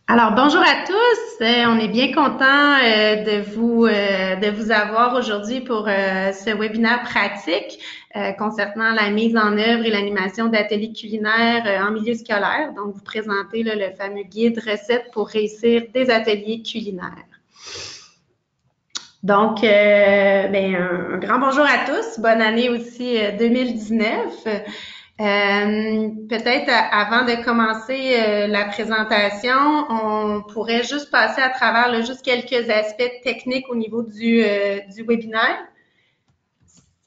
Alors, bonjour à tous. On est bien content de vous avoir aujourd'hui pour ce webinaire pratique concernant la mise en œuvre et l'animation d'ateliers culinaires en milieu scolaire. Donc, vous présentez là, le fameux guide recettes pour réussir des ateliers culinaires. Donc, un grand bonjour à tous. Bonne année aussi 2019. Peut-être avant de commencer la présentation, on pourrait juste passer à travers là, juste quelques aspects techniques au niveau du webinaire.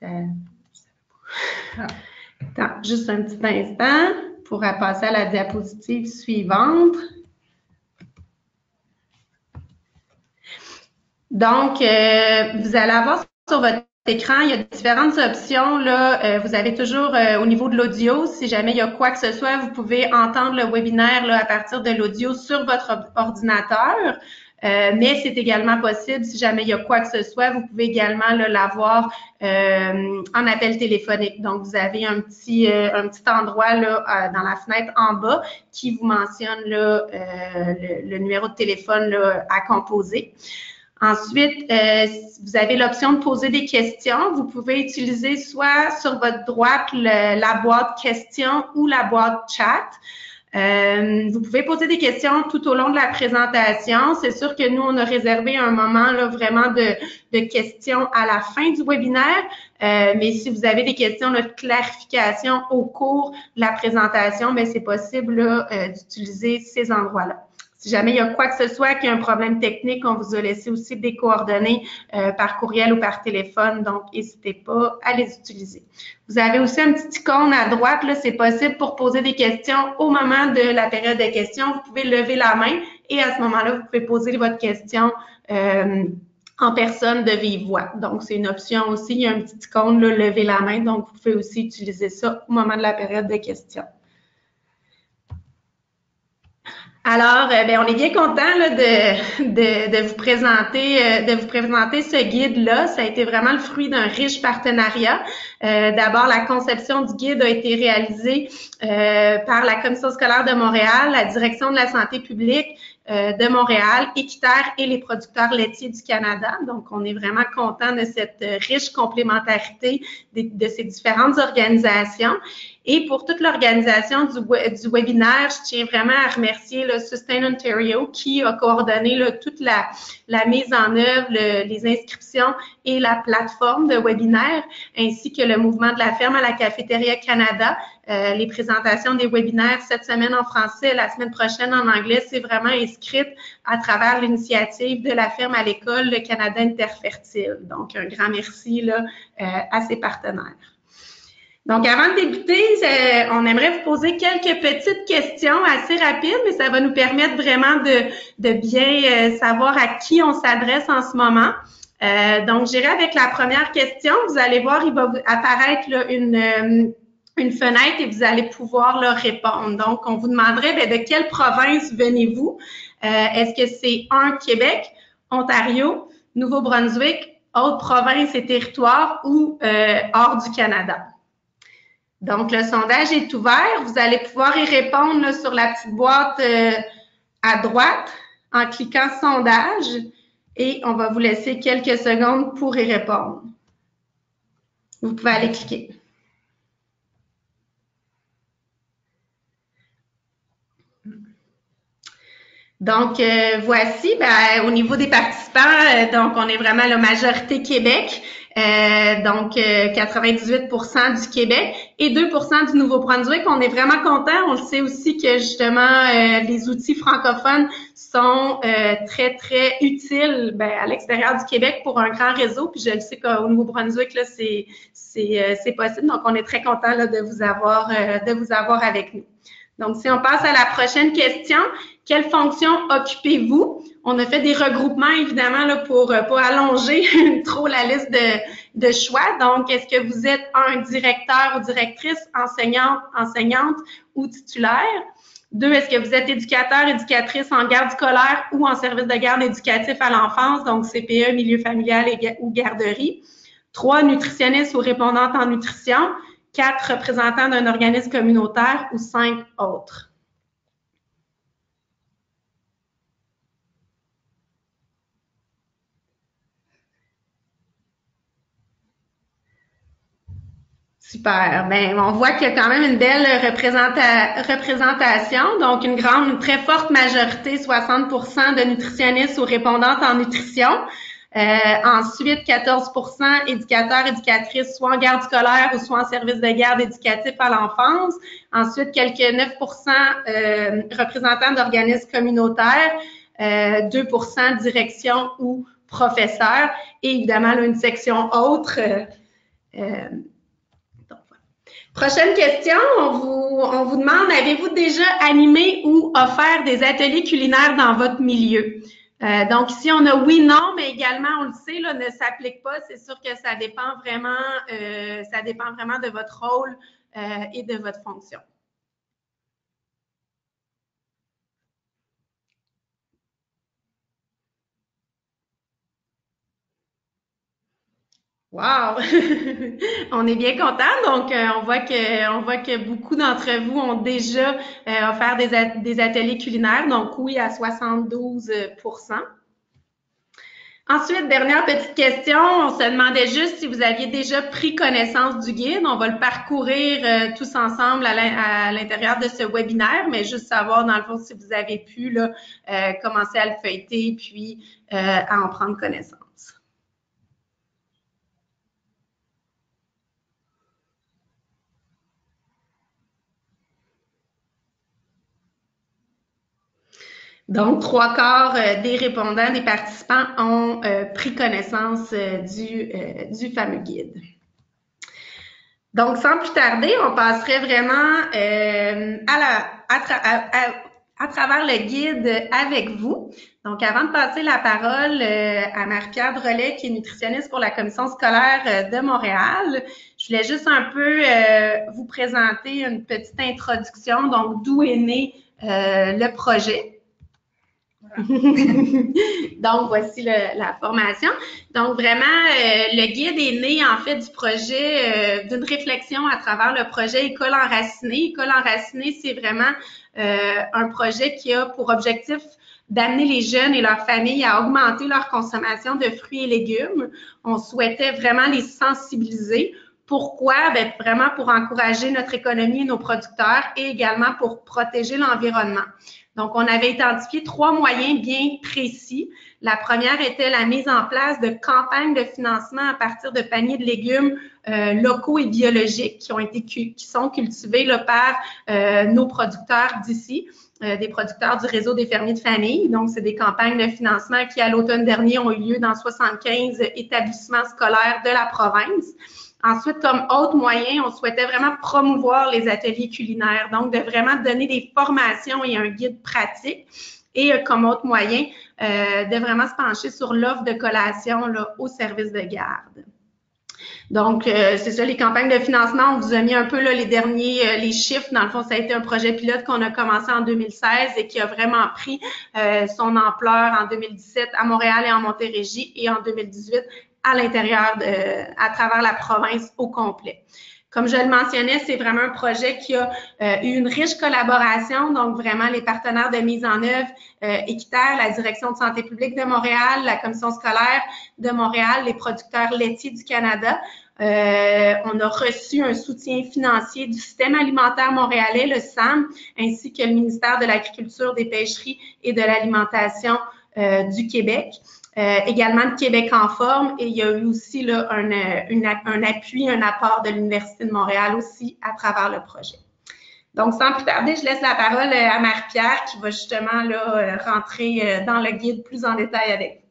Attends, juste un petit instant pour passer à la diapositive suivante. Donc, vous allez avoir sur votre écran, il y a différentes options. Là, vous avez toujours au niveau de l'audio, si jamais il y a quoi que ce soit, vous pouvez entendre le webinaire là, à partir de l'audio sur votre ordinateur. Mais c'est également possible, si jamais il y a quoi que ce soit, vous pouvez également l'avoir en appel téléphonique. Donc, vous avez un petit endroit là, dans la fenêtre en bas qui vous mentionne là, le numéro de téléphone là, à composer. Ensuite, vous avez l'option de poser des questions. Vous pouvez utiliser soit sur votre droite la boîte questions ou la boîte chat. Vous pouvez poser des questions tout au long de la présentation. C'est sûr que nous, on a réservé un moment là, vraiment de questions à la fin du webinaire. Mais si vous avez des questions là, de clarification au cours de la présentation, bien, c'est possible d'utiliser ces endroits-là. Si jamais il y a quoi que ce soit, qu'il y a un problème technique, on vous a laissé aussi des coordonnées par courriel ou par téléphone, donc n'hésitez pas à les utiliser. Vous avez aussi un petit icône à droite, là, c'est possible pour poser des questions au moment de la période de questions. Vous pouvez lever la main et à ce moment-là, vous pouvez poser votre question en personne de vive voix. Donc, c'est une option aussi. Il y a un petit icône, là, lever la main, donc vous pouvez aussi utiliser ça au moment de la période de questions. Alors, on est bien content là, de vous présenter ce guide-là. Ça a été vraiment le fruit d'un riche partenariat. D'abord, la conception du guide a été réalisée par la Commission scolaire de Montréal, la Direction de la santé publique de Montréal, Équiterre et les producteurs laitiers du Canada. Donc, on est vraiment content de cette riche complémentarité de ces différentes organisations. Et pour toute l'organisation du webinaire, je tiens vraiment à remercier le Sustain Ontario qui a coordonné là, toute la mise en œuvre, les inscriptions et la plateforme de webinaire, ainsi que le mouvement de la ferme à la cafétéria Canada. Les présentations des webinaires cette semaine en français, la semaine prochaine en anglais, c'est vraiment inscrite à travers l'initiative de la ferme à l'école, le Canada Interfertile. Donc, un grand merci là, à ses partenaires. Donc, avant de débuter, on aimerait vous poser quelques petites questions assez rapides, mais ça va nous permettre vraiment de bien savoir à qui on s'adresse en ce moment. Donc, j'irai avec la première question. Vous allez voir, il va apparaître là, une fenêtre et vous allez pouvoir leur répondre. Donc, on vous demanderait de quelle province venez-vous? Est-ce que c'est Québec, Ontario, Nouveau-Brunswick, autres provinces et territoires ou hors du Canada? Donc, le sondage est ouvert. Vous allez pouvoir y répondre là, sur la petite boîte à droite en cliquant « Sondage » et on va vous laisser quelques secondes pour y répondre. Vous pouvez aller cliquer. Donc, voici, au niveau des participants, donc on est vraiment la majorité Québec. Donc 98% du Québec et 2% du Nouveau-Brunswick. On est vraiment content. On le sait aussi que justement les outils francophones sont très très utiles à l'extérieur du Québec pour un grand réseau. Puis je le sais qu'au Nouveau-Brunswick là c'est possible. Donc on est très content là de vous avoir avec nous. Donc si on passe à la prochaine question, quelle fonction occupez-vous? On a fait des regroupements, évidemment, là, pour pas allonger trop la liste de choix. Donc, est-ce que vous êtes un directeur ou directrice, enseignante ou titulaire? 2, est-ce que vous êtes éducateur, éducatrice en garde scolaire ou en service de garde éducatif à l'enfance, donc CPE, milieu familial ou garderie? 3, nutritionniste ou répondante en nutrition. 4, représentant d'un organisme communautaire ou 5 autres. Super. Ben, on voit qu'il y a quand même une belle représentation. Donc, une très forte majorité, 60% de nutritionnistes ou répondantes en nutrition. Ensuite, 14% éducateurs, éducatrices, soit en garde scolaire ou soit en service de garde éducatif à l'enfance. Ensuite, quelques 9% représentants d'organismes communautaires, 2% direction ou professeurs, et évidemment, là, une section autre. Prochaine question, on vous demande, avez-vous déjà animé ou offert des ateliers culinaires dans votre milieu? Donc ici, on a oui, non, mais également, on le sait, là, ne s'applique pas. C'est sûr que ça dépend vraiment de votre rôle et de votre fonction. Wow! On est bien content. Donc, on voit que beaucoup d'entre vous ont déjà offert des ateliers culinaires. Donc, oui, à 72%. Ensuite, dernière petite question, on se demandait juste si vous aviez déjà pris connaissance du guide. On va le parcourir tous ensemble à l'intérieur de ce webinaire, mais juste savoir dans le fond si vous avez pu là, commencer à le feuilleter puis à en prendre connaissance. Donc, 3/4 des répondants, des participants ont pris connaissance du fameux guide. Donc, sans plus tarder, on passerait vraiment à travers le guide avec vous. Donc, avant de passer la parole à Marie-Pierre Drolet, qui est nutritionniste pour la commission scolaire de Montréal, je voulais juste un peu vous présenter une petite introduction, donc d'où est né le projet. Donc, voici la formation. Donc, vraiment, le guide est né, en fait, du projet, d'une réflexion à travers le projet École enracinée. École enracinée, c'est vraiment un projet qui a pour objectif d'amener les jeunes et leurs familles à augmenter leur consommation de fruits et légumes. On souhaitait vraiment les sensibiliser. Pourquoi? Ben, vraiment pour encourager notre économie et nos producteurs et également pour protéger l'environnement. Donc, on avait identifié 3 moyens bien précis. La première était la mise en place de campagnes de financement à partir de paniers de légumes locaux et biologiques qui sont cultivés là, par nos producteurs d'ici, des producteurs du réseau des fermiers de famille. Donc, c'est des campagnes de financement qui, à l'automne dernier, ont eu lieu dans 75 établissements scolaires de la province. Ensuite, comme autre moyen, on souhaitait vraiment promouvoir les ateliers culinaires, donc de vraiment donner des formations et un guide pratique. Et comme autre moyen, de vraiment se pencher sur l'offre de collation là, au service de garde. Donc, c'est ça, les campagnes de financement, on vous a mis un peu là, les chiffres. Dans le fond, ça a été un projet pilote qu'on a commencé en 2016 et qui a vraiment pris son ampleur en 2017 à Montréal et en Montérégie et en 2018 à l'intérieur, à travers la province au complet. Comme je le mentionnais, c'est vraiment un projet qui a eu une riche collaboration, donc vraiment les partenaires de mise en œuvre équitaire, la Direction de santé publique de Montréal, la Commission scolaire de Montréal, les producteurs laitiers du Canada. On a reçu un soutien financier du système alimentaire montréalais, le SAM, ainsi que le ministère de l'Agriculture, des Pêcheries et de l'Alimentation du Québec. Également de Québec en forme, et il y a eu aussi là, un appui, un apport de l'Université de Montréal aussi à travers le projet. Donc, sans plus tarder, je laisse la parole à Marie-Pierre qui va justement là, rentrer dans le guide plus en détail avec vous.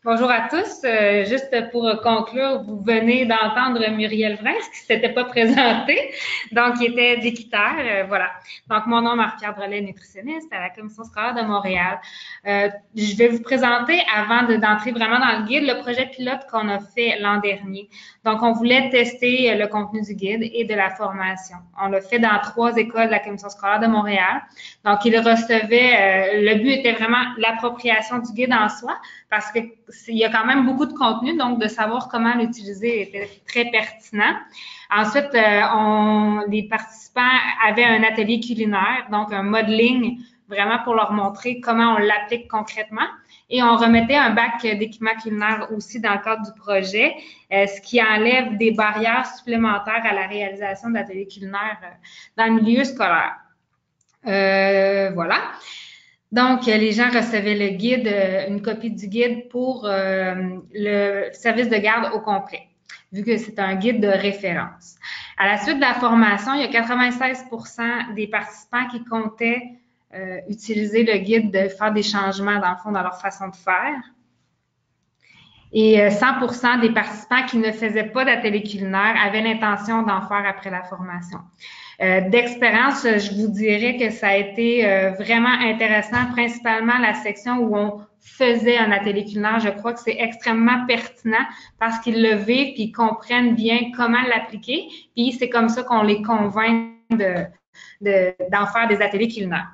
Bonjour à tous. Juste pour conclure, vous venez d'entendre Muriel Vrins, qui ne s'était pas présentée, donc qui était d'équitaire. Voilà. Donc, mon nom est Marie-Pierre Drolet, nutritionniste à la Commission scolaire de Montréal. Je vais vous présenter, avant d'entrer vraiment dans le guide, le projet pilote qu'on a fait l'an dernier. Donc, on voulait tester le contenu du guide et de la formation. On l'a fait dans 3 écoles de la Commission scolaire de Montréal. Donc, ils recevaient, le but était vraiment l'appropriation du guide en soi, parce que il y a quand même beaucoup de contenu, donc de savoir comment l'utiliser était très pertinent. Ensuite, les participants avaient un atelier culinaire, donc un modeling vraiment pour leur montrer comment on l'applique concrètement. Et on remettait un bac d'équipement culinaire aussi dans le cadre du projet, ce qui enlève des barrières supplémentaires à la réalisation d'ateliers culinaires dans le milieu scolaire. Voilà. Donc, les gens recevaient le guide, une copie du guide pour le service de garde au complet, vu que c'est un guide de référence. À la suite de la formation, il y a 96% des participants qui comptaient utiliser le guide, de faire des changements, dans le fond, dans leur façon de faire. Et 100% des participants qui ne faisaient pas d'atelier culinaire avaient l'intention d'en faire après la formation. D'expérience, je vous dirais que ça a été vraiment intéressant, principalement la section où on faisait un atelier culinaire. Je crois que c'est extrêmement pertinent parce qu'ils le vivent et ils comprennent bien comment l'appliquer. Puis c'est comme ça qu'on les convainc d'en faire des ateliers culinaires.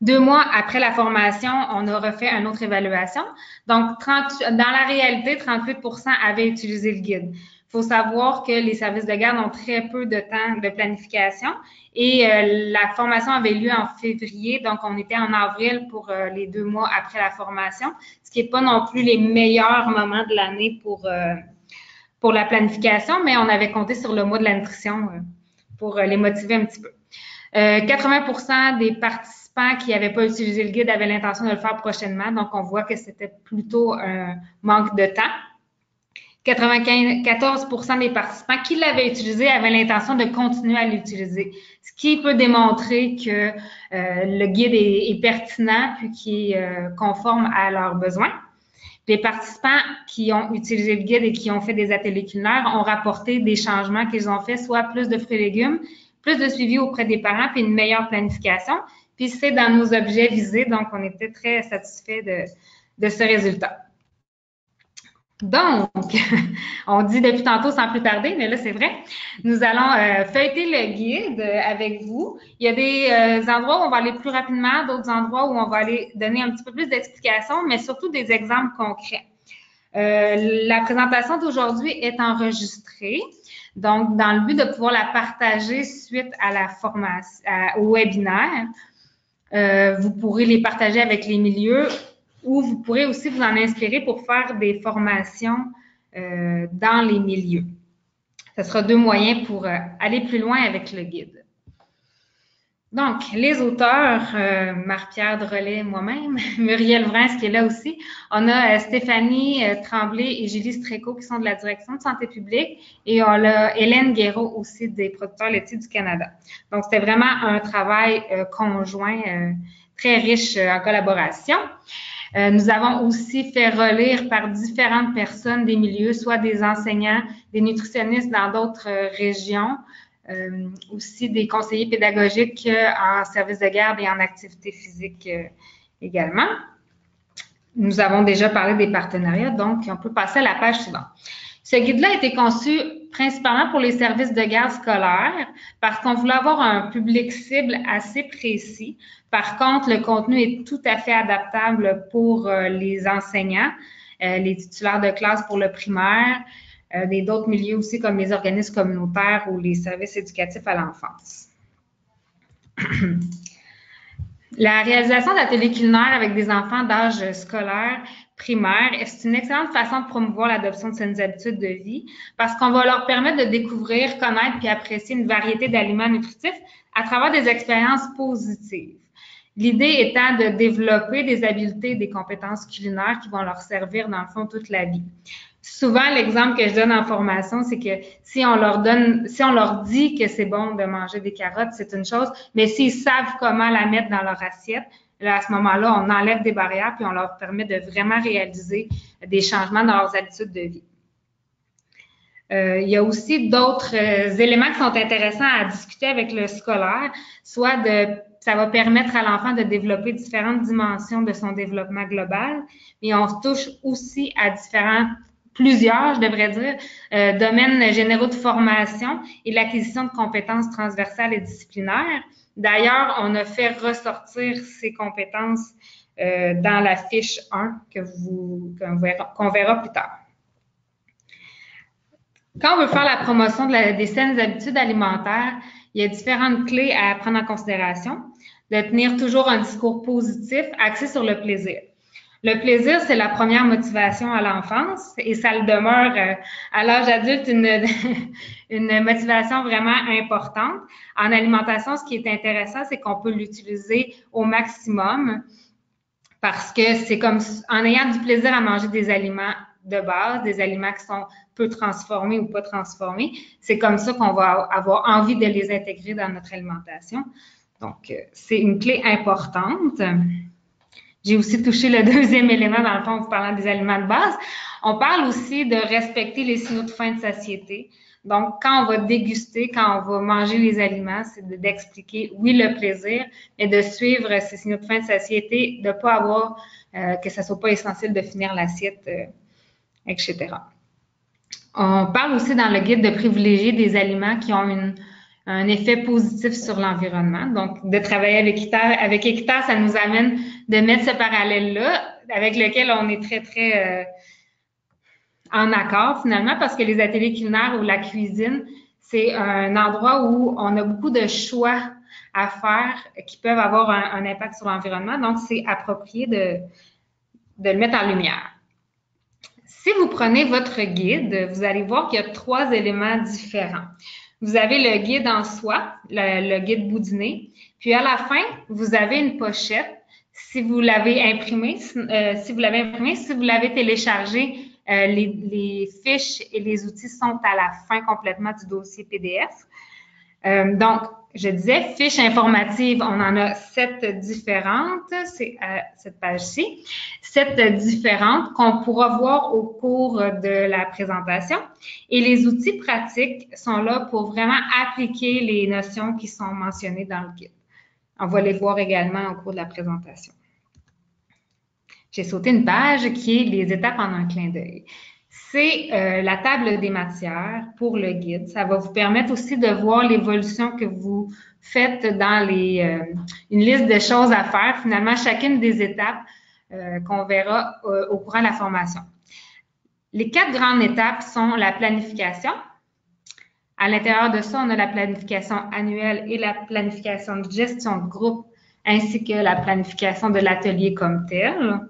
2 mois après la formation, on a refait une autre évaluation. Donc, dans la réalité, 38% avaient utilisé le guide. Il faut savoir que les services de garde ont très peu de temps de planification et la formation avait lieu en février, donc on était en avril pour les 2 mois après la formation, ce qui n'est pas non plus les meilleurs moments de l'année pour la planification, mais on avait compté sur le mois de la nutrition pour les motiver un petit peu. 80% des participants qui n'avaient pas utilisé le guide avaient l'intention de le faire prochainement, donc on voit que c'était plutôt un manque de temps. 14% des participants qui l'avaient utilisé avaient l'intention de continuer à l'utiliser, ce qui peut démontrer que le guide est pertinent puis qui est conforme à leurs besoins. Les participants qui ont utilisé le guide et qui ont fait des ateliers culinaires ont rapporté des changements qu'ils ont fait, soit plus de fruits et légumes, plus de suivi auprès des parents, puis une meilleure planification. Puis c'est dans nos objets visés, donc on était très satisfaits de ce résultat. Donc, on dit depuis tantôt sans plus tarder, mais là c'est vrai, nous allons feuilleter le guide avec vous. Il y a des endroits où on va aller plus rapidement, d'autres endroits où on va aller donner un petit peu plus d'explications, mais surtout des exemples concrets. La présentation d'aujourd'hui est enregistrée. Donc, dans le but de pouvoir la partager suite à la formation, au webinaire, vous pourrez les partager avec les milieux ou vous pourrez aussi vous en inspirer pour faire des formations dans les milieux. Ce sera 2 moyens pour aller plus loin avec le guide. Donc, les auteurs, Marie-Pierre Drolet, moi-même, Muriel Vrins qui est là aussi. On a Stéphanie Tremblay et Julie Stréco qui sont de la Direction de santé publique et on a Hélène Guéraud aussi des producteurs laitiers du Canada. Donc, c'était vraiment un travail conjoint très riche en collaboration. Nous avons aussi fait relire par différentes personnes des milieux, soit des enseignants, des nutritionnistes dans d'autres régions, aussi des conseillers pédagogiques en service de garde et en activité physique également. Nous avons déjà parlé des partenariats, donc on peut passer à la page suivante. Ce guide-là a été conçu principalement pour les services de garde scolaires parce qu'on voulait avoir un public cible assez précis. Par contre, le contenu est tout à fait adaptable pour les enseignants, les titulaires de classe pour le primaire, d'autres milieux aussi comme les organismes communautaires ou les services éducatifs à l'enfance. La réalisation d'ateliers culinaires avec des enfants d'âge scolaire primaire, c'est une excellente façon de promouvoir l'adoption de saines habitudes de vie parce qu'on va leur permettre de découvrir, connaître puis apprécier une variété d'aliments nutritifs à travers des expériences positives. L'idée étant de développer des habiletés, des compétences culinaires qui vont leur servir dans le fond toute la vie. Souvent, l'exemple que je donne en formation, c'est que si on leur dit que c'est bon de manger des carottes, c'est une chose, mais s'ils savent comment la mettre dans leur assiette, là, à ce moment-là, on enlève des barrières puis on leur permet de vraiment réaliser des changements dans leurs habitudes de vie. Il y a aussi d'autres éléments qui sont intéressants à discuter avec le scolaire, soit ça va permettre à l'enfant de développer différentes dimensions de son développement global, mais on touche aussi à plusieurs, je devrais dire, domaines généraux de formation et l'acquisition de compétences transversales et disciplinaires. D'ailleurs, on a fait ressortir ces compétences dans la fiche 1 qu'on verra plus tard. Quand on veut faire la promotion des saines habitudes alimentaires, il y a différentes clés à prendre en considération. de tenir toujours un discours positif axé sur le plaisir. Le plaisir, c'est la première motivation à l'enfance et ça le demeure à l'âge adulte une motivation vraiment importante. En alimentation, ce qui est intéressant, c'est qu'on peut l'utiliser au maximum parce que c'est comme en ayant du plaisir à manger des aliments de base, des aliments qui sont peu transformés ou pas transformés, c'est comme ça qu'on va avoir envie de les intégrer dans notre alimentation. Donc, c'est une clé importante. J'ai aussi touché le deuxième élément, dans le fond, en vous parlant des aliments de base. On parle aussi de respecter les signaux de faim de satiété. Donc, quand on va déguster, quand on va manger les aliments, c'est d'expliquer, oui, le plaisir, mais de suivre ces signaux de faim de satiété, de ne pas avoir, que ça ne soit pas essentiel de finir l'assiette, etc. On parle aussi dans le guide de privilégier des aliments qui ont un effet positif sur l'environnement. Donc, de travailler avec Équiterre, ça nous amène de mettre ce parallèle-là avec lequel on est très, très en accord finalement parce que les ateliers culinaires ou la cuisine, c'est un endroit où on a beaucoup de choix à faire qui peuvent avoir un impact sur l'environnement. Donc, c'est approprié de le mettre en lumière. Si vous prenez votre guide, vous allez voir qu'il y a 3 éléments différents. Vous avez le guide en soi, le guide boudiné, puis à la fin, vous avez une pochette. Si vous l'avez imprimé, si vous l'avez téléchargé, les fiches et les outils sont à la fin complètement du dossier PDF. Donc, je disais, fiches informatives, on en a 7 différentes, c'est à cette page-ci, 7 différentes qu'on pourra voir au cours de la présentation. Et les outils pratiques sont là pour vraiment appliquer les notions qui sont mentionnées dans le guide. On va les voir également au cours de la présentation. J'ai sauté une page qui est les étapes en un clin d'œil. C'est la table des matières pour le guide. Ça va vous permettre aussi de voir l'évolution que vous faites dans une liste de choses à faire. Finalement, chacune des étapes qu'on verra au courant de la formation. Les 4 grandes étapes sont la planification. À l'intérieur de ça, on a la planification annuelle et la planification de gestion de groupe, ainsi que la planification de l'atelier comme tel.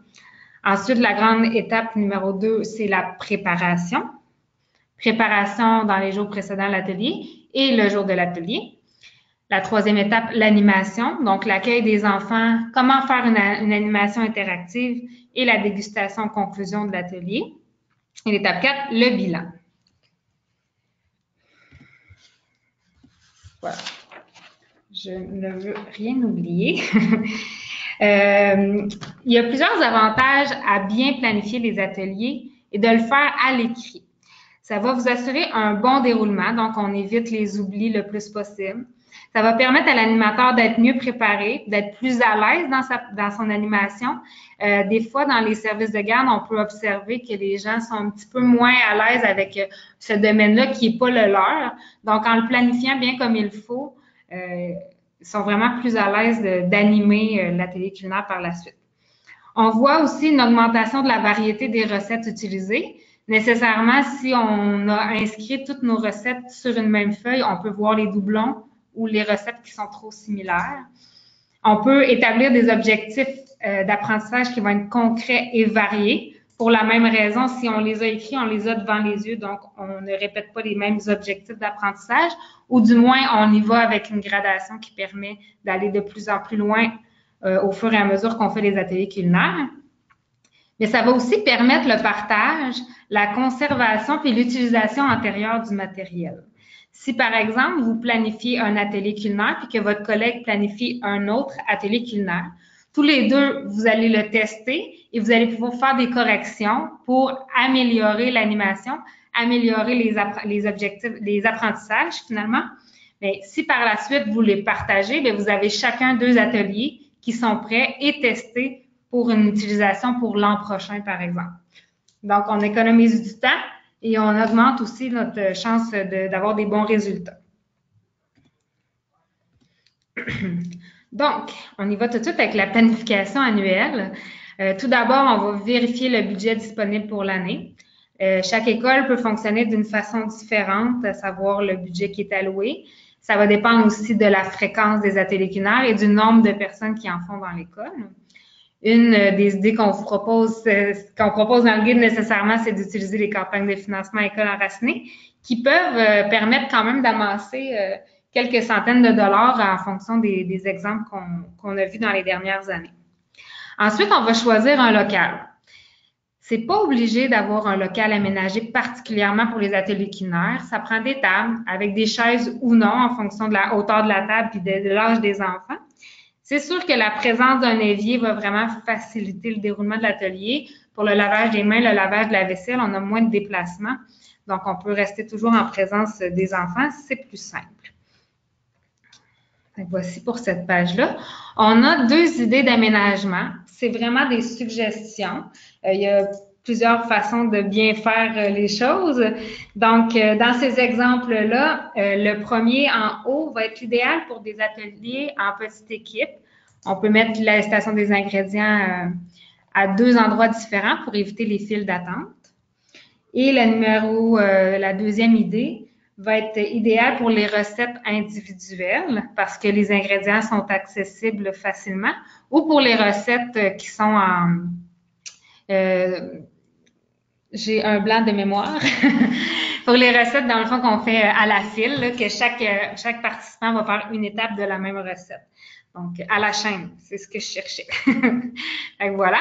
Ensuite, la grande étape numéro 2, c'est la préparation. Préparation dans les jours précédents de l'atelier et le jour de l'atelier. La 3e étape, l'animation, donc l'accueil des enfants, comment faire une animation interactive et la dégustation conclusion de l'atelier. Et l'étape 4, le bilan. Voilà. Je ne veux rien oublier. Il y a plusieurs avantages à bien planifier les ateliers et de le faire à l'écrit. Ça va vous assurer un bon déroulement, donc on évite les oublis le plus possible. Ça va permettre à l'animateur d'être mieux préparé, d'être plus à l'aise dans son animation. Des fois, dans les services de garde, on peut observer que les gens sont un petit peu moins à l'aise avec ce domaine-là qui n'est pas le leur. Donc, en le planifiant bien comme il faut, ils sont vraiment plus à l'aise d'animer l'atelier culinaire par la suite. On voit aussi une augmentation de la variété des recettes utilisées. Nécessairement, si on a inscrit toutes nos recettes sur une même feuille, on peut voir les doublons ou les recettes qui sont trop similaires. On peut établir des objectifs d'apprentissage qui vont être concrets et variés. Pour la même raison, si on les a écrits, on les a devant les yeux, donc on ne répète pas les mêmes objectifs d'apprentissage, ou du moins, on y va avec une gradation qui permet d'aller de plus en plus loin au fur et à mesure qu'on fait les ateliers culinaires. Mais ça va aussi permettre le partage, la conservation puis l'utilisation antérieure du matériel. Si, par exemple, vous planifiez un atelier culinaire puis que votre collègue planifie un autre atelier culinaire, tous les deux, vous allez le tester et vous allez pouvoir faire des corrections pour améliorer l'animation, améliorer les objectifs, les apprentissages finalement. Mais si par la suite, vous les partagez, bien, vous avez chacun 2 ateliers qui sont prêts et testés pour une utilisation pour l'an prochain, par exemple. Donc, on économise du temps et on augmente aussi notre chance d'avoir des bons résultats. Donc, on y va tout de suite avec la planification annuelle. Tout d'abord, on va vérifier le budget disponible pour l'année. Chaque école peut fonctionner d'une façon différente, à savoir le budget qui est alloué. Ça va dépendre aussi de la fréquence des ateliers culinaires et du nombre de personnes qui en font dans l'école. Une des idées qu'on propose dans le guide nécessairement, c'est d'utiliser les campagnes de financement École enracinée qui peuvent permettre quand même d'amasser quelques centaines de dollars en fonction des exemples qu'on a vus dans les dernières années. Ensuite, on va choisir un local. C'est pas obligé d'avoir un local aménagé particulièrement pour les ateliers culinaires. Ça prend des tables avec des chaises ou non en fonction de la hauteur de la table et de l'âge des enfants. C'est sûr que la présence d'un évier va vraiment faciliter le déroulement de l'atelier. Pour le lavage des mains, le lavage de la vaisselle, on a moins de déplacements. Donc, on peut rester toujours en présence des enfants. C'est plus simple. Donc, voici pour cette page-là. On a 2 idées d'aménagement. C'est vraiment des suggestions. Il y a plusieurs façons de bien faire les choses. Donc, dans ces exemples-là, le premier en haut va être l'idéal pour des ateliers en petite équipe. On peut mettre la station des ingrédients à 2 endroits différents pour éviter les files d'attente. Et la deuxième idée va être idéale pour les recettes individuelles parce que les ingrédients sont accessibles facilement ou pour les recettes qui sont en... j'ai un blanc de mémoire. Pour les recettes, dans le fond, qu'on fait à la file, là, que chaque participant va faire une étape de la même recette. Donc, à la chaîne, c'est ce que je cherchais. Donc, voilà.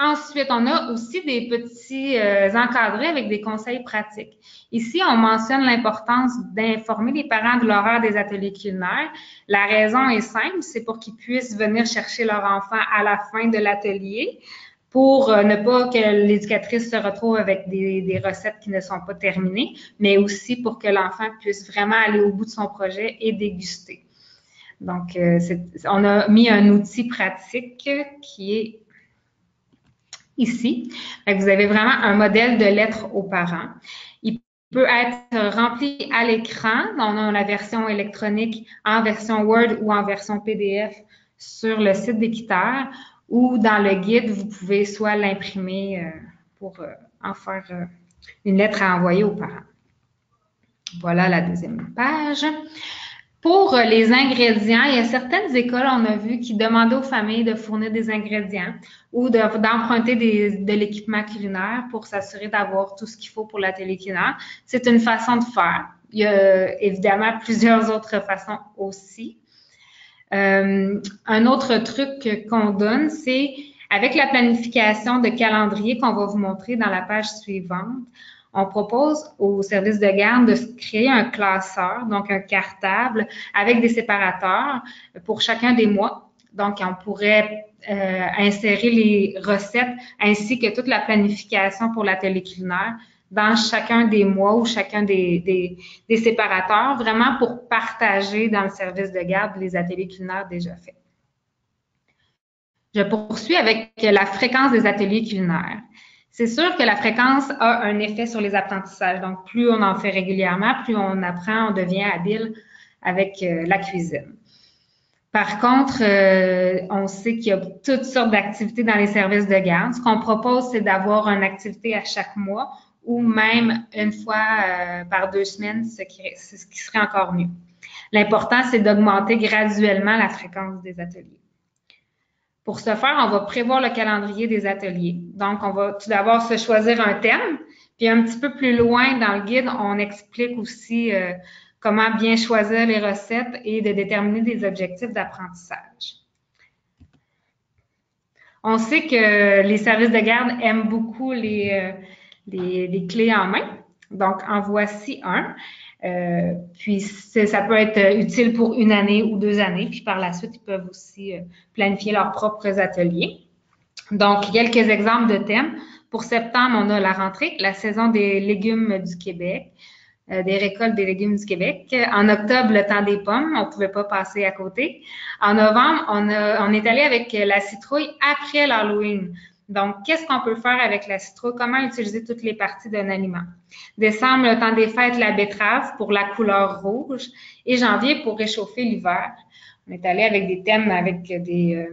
Ensuite, on a aussi des petits encadrés avec des conseils pratiques. Ici, on mentionne l'importance d'informer les parents de l'horaire des ateliers culinaires. La raison est simple, c'est pour qu'ils puissent venir chercher leur enfant à la fin de l'atelier pour ne pas que l'éducatrice se retrouve avec des recettes qui ne sont pas terminées, mais aussi pour que l'enfant puisse vraiment aller au bout de son projet et déguster. Donc, on a mis un outil pratique qui est ici. Vous avez vraiment un modèle de lettres aux parents. Il peut être rempli à l'écran. On a la version électronique en version Word ou en version PDF sur le site d'Équiterre ou dans le guide, vous pouvez soit l'imprimer pour en faire une lettre à envoyer aux parents. Voilà la deuxième page. Pour les ingrédients, il y a certaines écoles, on a vu, qui demandaient aux familles de fournir des ingrédients ou d'emprunter de l'équipement culinaire pour s'assurer d'avoir tout ce qu'il faut pour l'atelier culinaire. C'est une façon de faire. Il y a évidemment plusieurs autres façons aussi. Un autre truc qu'on donne, c'est avec la planification de calendrier qu'on va vous montrer dans la page suivante, on propose au service de garde de créer un classeur, donc un cartable avec des séparateurs pour chacun des mois. Donc, on pourrait insérer les recettes ainsi que toute la planification pour l'atelier culinaire dans chacun des mois ou chacun des séparateurs, vraiment pour partager dans le service de garde les ateliers culinaires déjà faits. Je poursuis avec la fréquence des ateliers culinaires. C'est sûr que la fréquence a un effet sur les apprentissages. Donc, plus on en fait régulièrement, plus on apprend, on devient habile avec la cuisine. Par contre, on sait qu'il y a toutes sortes d'activités dans les services de garde. Ce qu'on propose, c'est d'avoir une activité à chaque mois ou même une fois par 2 semaines, ce qui serait encore mieux. L'important, c'est d'augmenter graduellement la fréquence des ateliers. Pour ce faire, on va prévoir le calendrier des ateliers. Donc, on va tout d'abord se choisir un thème, puis un petit peu plus loin dans le guide, on explique aussi comment bien choisir les recettes et de déterminer des objectifs d'apprentissage. On sait que les services de garde aiment beaucoup les clés en main. Donc, en voici un. Puis, ça peut être utile pour 1 année ou 2 années. Puis, par la suite, ils peuvent aussi planifier leurs propres ateliers. Donc, quelques exemples de thèmes. Pour septembre, on a la rentrée, la saison des légumes du Québec, des récoltes des légumes du Québec. En octobre, le temps des pommes, on ne pouvait pas passer à côté. En novembre, on est allé avec la citrouille après l'Halloween. Donc, qu'est-ce qu'on peut faire avec la citrouille? Comment utiliser toutes les parties d'un aliment? Décembre, le temps des fêtes, la betterave pour la couleur rouge. Et janvier, pour réchauffer l'hiver. On est allé avec des thèmes avec des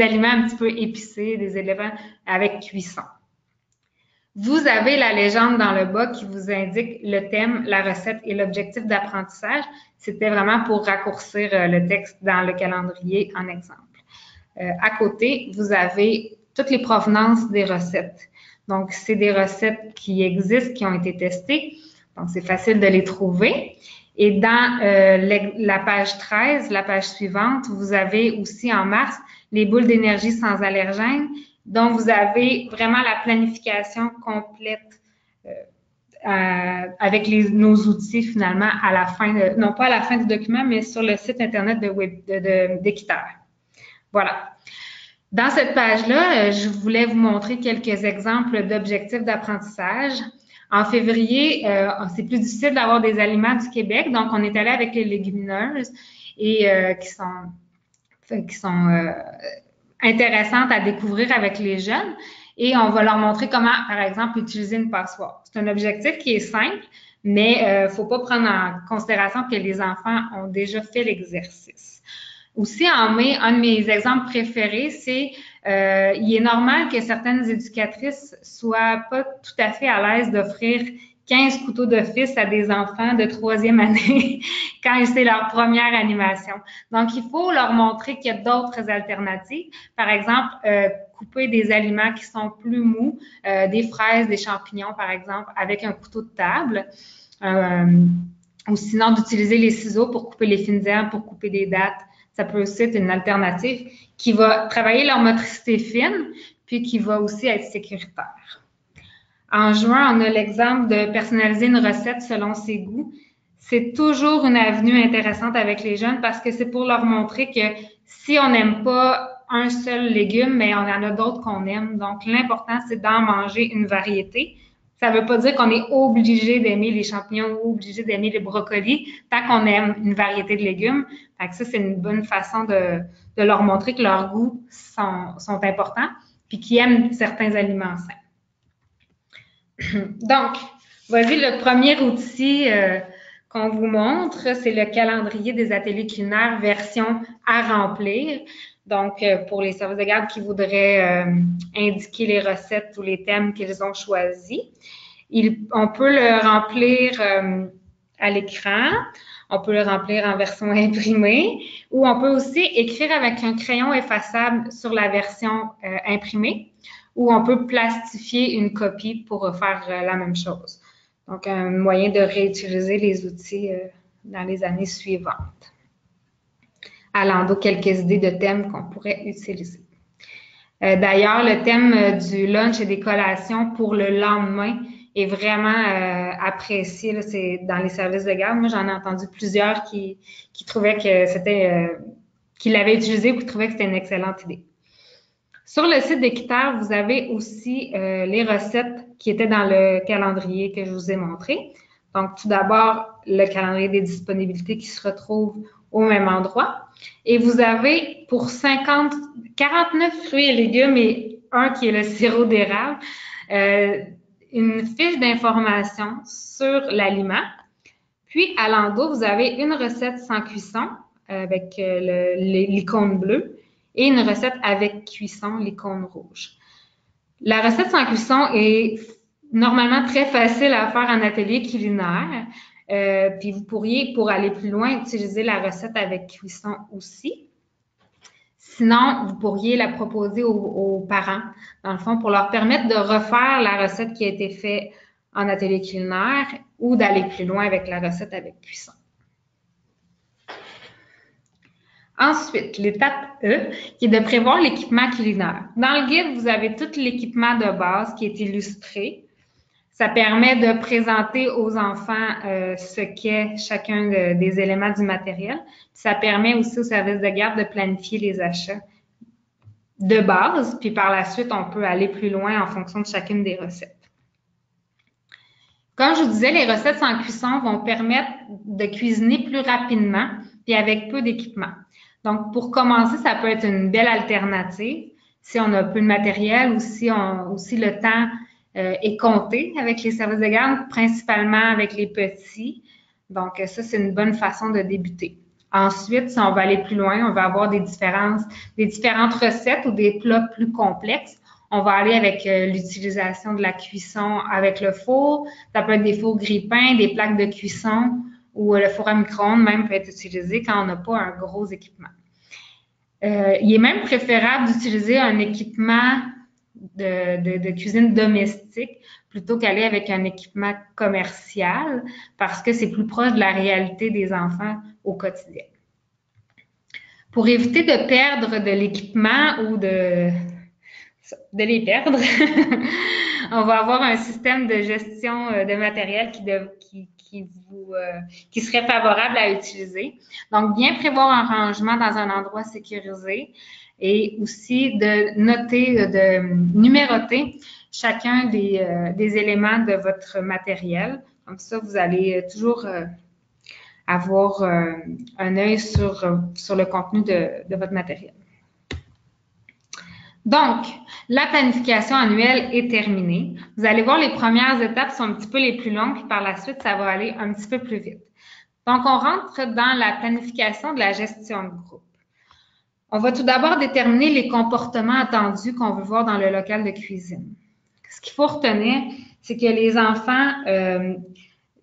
aliments un petit peu épicés, des éléments avec cuisson. Vous avez la légende dans le bas qui vous indique le thème, la recette et l'objectif d'apprentissage. C'était vraiment pour raccourcir le texte dans le calendrier en exemple. À côté, vous avez toutes les provenances des recettes. Donc, c'est des recettes qui existent, qui ont été testées. Donc, c'est facile de les trouver. Et dans la page 13, la page suivante, vous avez aussi en mars les boules d'énergie sans allergènes. Donc, vous avez vraiment la planification complète avec nos outils finalement à la fin, non pas à la fin du document, mais sur le site Internet d'Équiterre. Voilà. Dans cette page-là, je voulais vous montrer quelques exemples d'objectifs d'apprentissage. En février, c'est plus difficile d'avoir des aliments du Québec, donc on est allé avec les légumineuses et qui sont intéressantes à découvrir avec les jeunes. Et on va leur montrer comment, par exemple, utiliser une passoire. C'est un objectif qui est simple, mais faut pas prendre en considération que les enfants ont déjà fait l'exercice. Aussi, en mai, un de mes exemples préférés, c'est il est normal que certaines éducatrices soient pas tout à fait à l'aise d'offrir 15 couteaux d'office à des enfants de 3e année quand c'est leur première animation. Donc, il faut leur montrer qu'il y a d'autres alternatives. Par exemple, couper des aliments qui sont plus mous, des fraises, des champignons, par exemple, avec un couteau de table. Ou sinon, d'utiliser les ciseaux pour couper les fines herbes, pour couper des dattes. Ça peut aussi être une alternative qui va travailler leur motricité fine, puis qui va aussi être sécuritaire. En juin, on a l'exemple de personnaliser une recette selon ses goûts. C'est toujours une avenue intéressante avec les jeunes parce que c'est pour leur montrer que si on n'aime pas un seul légume, mais on en a d'autres qu'on aime. Donc, l'important, c'est d'en manger une variété. Ça ne veut pas dire qu'on est obligé d'aimer les champignons ou obligé d'aimer les brocolis tant qu'on aime une variété de légumes. Fait que ça, c'est une bonne façon de leur montrer que leurs goûts sont importants puis qu'ils aiment certains aliments sains. Donc, voici le premier outil qu'on vous montre, c'est le calendrier des ateliers culinaires version à remplir. Donc, pour les services de garde qui voudraient indiquer les recettes ou les thèmes qu'ils ont choisis, on peut le remplir à l'écran, on peut le remplir en version imprimée ou on peut aussi écrire avec un crayon effaçable sur la version imprimée ou on peut plastifier une copie pour faire la même chose. Donc, un moyen de réutiliser les outils dans les années suivantes. Alando, quelques idées de thèmes qu'on pourrait utiliser. D'ailleurs, le thème du lunch et des collations pour le lendemain est vraiment apprécié. Là, c'est dans les services de garde. Moi, j'en ai entendu plusieurs qui trouvaient que c'était, qui l'avaient utilisé ou qui trouvaient que c'était une excellente idée. Sur le site d'Équiterre, vous avez aussi les recettes qui étaient dans le calendrier que je vous ai montré. Donc, tout d'abord, le calendrier des disponibilités qui se retrouve au même endroit. Et vous avez pour 49 fruits et légumes et un qui est le sirop d'érable, une fiche d'information sur l'aliment. Puis, à l'endos, vous avez une recette sans cuisson avec l'icône bleue et une recette avec cuisson, l'icône rouge. La recette sans cuisson est normalement très facile à faire en atelier culinaire. Puis vous pourriez, pour aller plus loin, utiliser la recette avec cuisson aussi. Sinon, vous pourriez la proposer aux parents, dans le fond, pour leur permettre de refaire la recette qui a été faite en atelier culinaire ou d'aller plus loin avec la recette avec cuisson. Ensuite, l'étape E, qui est de prévoir l'équipement culinaire. Dans le guide, vous avez tout l'équipement de base qui est illustré. Ça permet de présenter aux enfants ce qu'est chacun des éléments du matériel. Ça permet aussi au service de garde de planifier les achats de base, puis par la suite, on peut aller plus loin en fonction de chacune des recettes. Comme je vous disais, les recettes sans cuisson vont permettre de cuisiner plus rapidement puis avec peu d'équipement. Donc, pour commencer, ça peut être une belle alternative si on a peu de matériel ou si le temps est compté avec les services de garde, principalement avec les petits. Donc, ça, c'est une bonne façon de débuter. Ensuite, si on va aller plus loin, on va avoir des différentes recettes ou des plats plus complexes. On va aller avec l'utilisation de la cuisson avec le four. Ça peut être des fours grille-pain, des plaques de cuisson ou le four à micro-ondes même peut être utilisé quand on n'a pas un gros équipement. Il est même préférable d'utiliser un équipement de cuisine domestique plutôt qu'aller avec un équipement commercial parce que c'est plus proche de la réalité des enfants au quotidien. Pour éviter de perdre de l'équipement ou de les perdre, on va avoir un système de gestion de matériel qui serait favorable à utiliser. Donc, bien prévoir un rangement dans un endroit sécurisé et aussi de numéroter chacun des éléments de votre matériel. Comme ça, vous allez toujours avoir un œil sur le contenu de votre matériel. Donc, la planification annuelle est terminée. Vous allez voir, les premières étapes sont un petit peu les plus longues, puis par la suite, ça va aller un petit peu plus vite. Donc, on rentre dans la planification de la gestion de groupe. On va tout d'abord déterminer les comportements attendus qu'on veut voir dans le local de cuisine. Ce qu'il faut retenir, c'est que les enfants,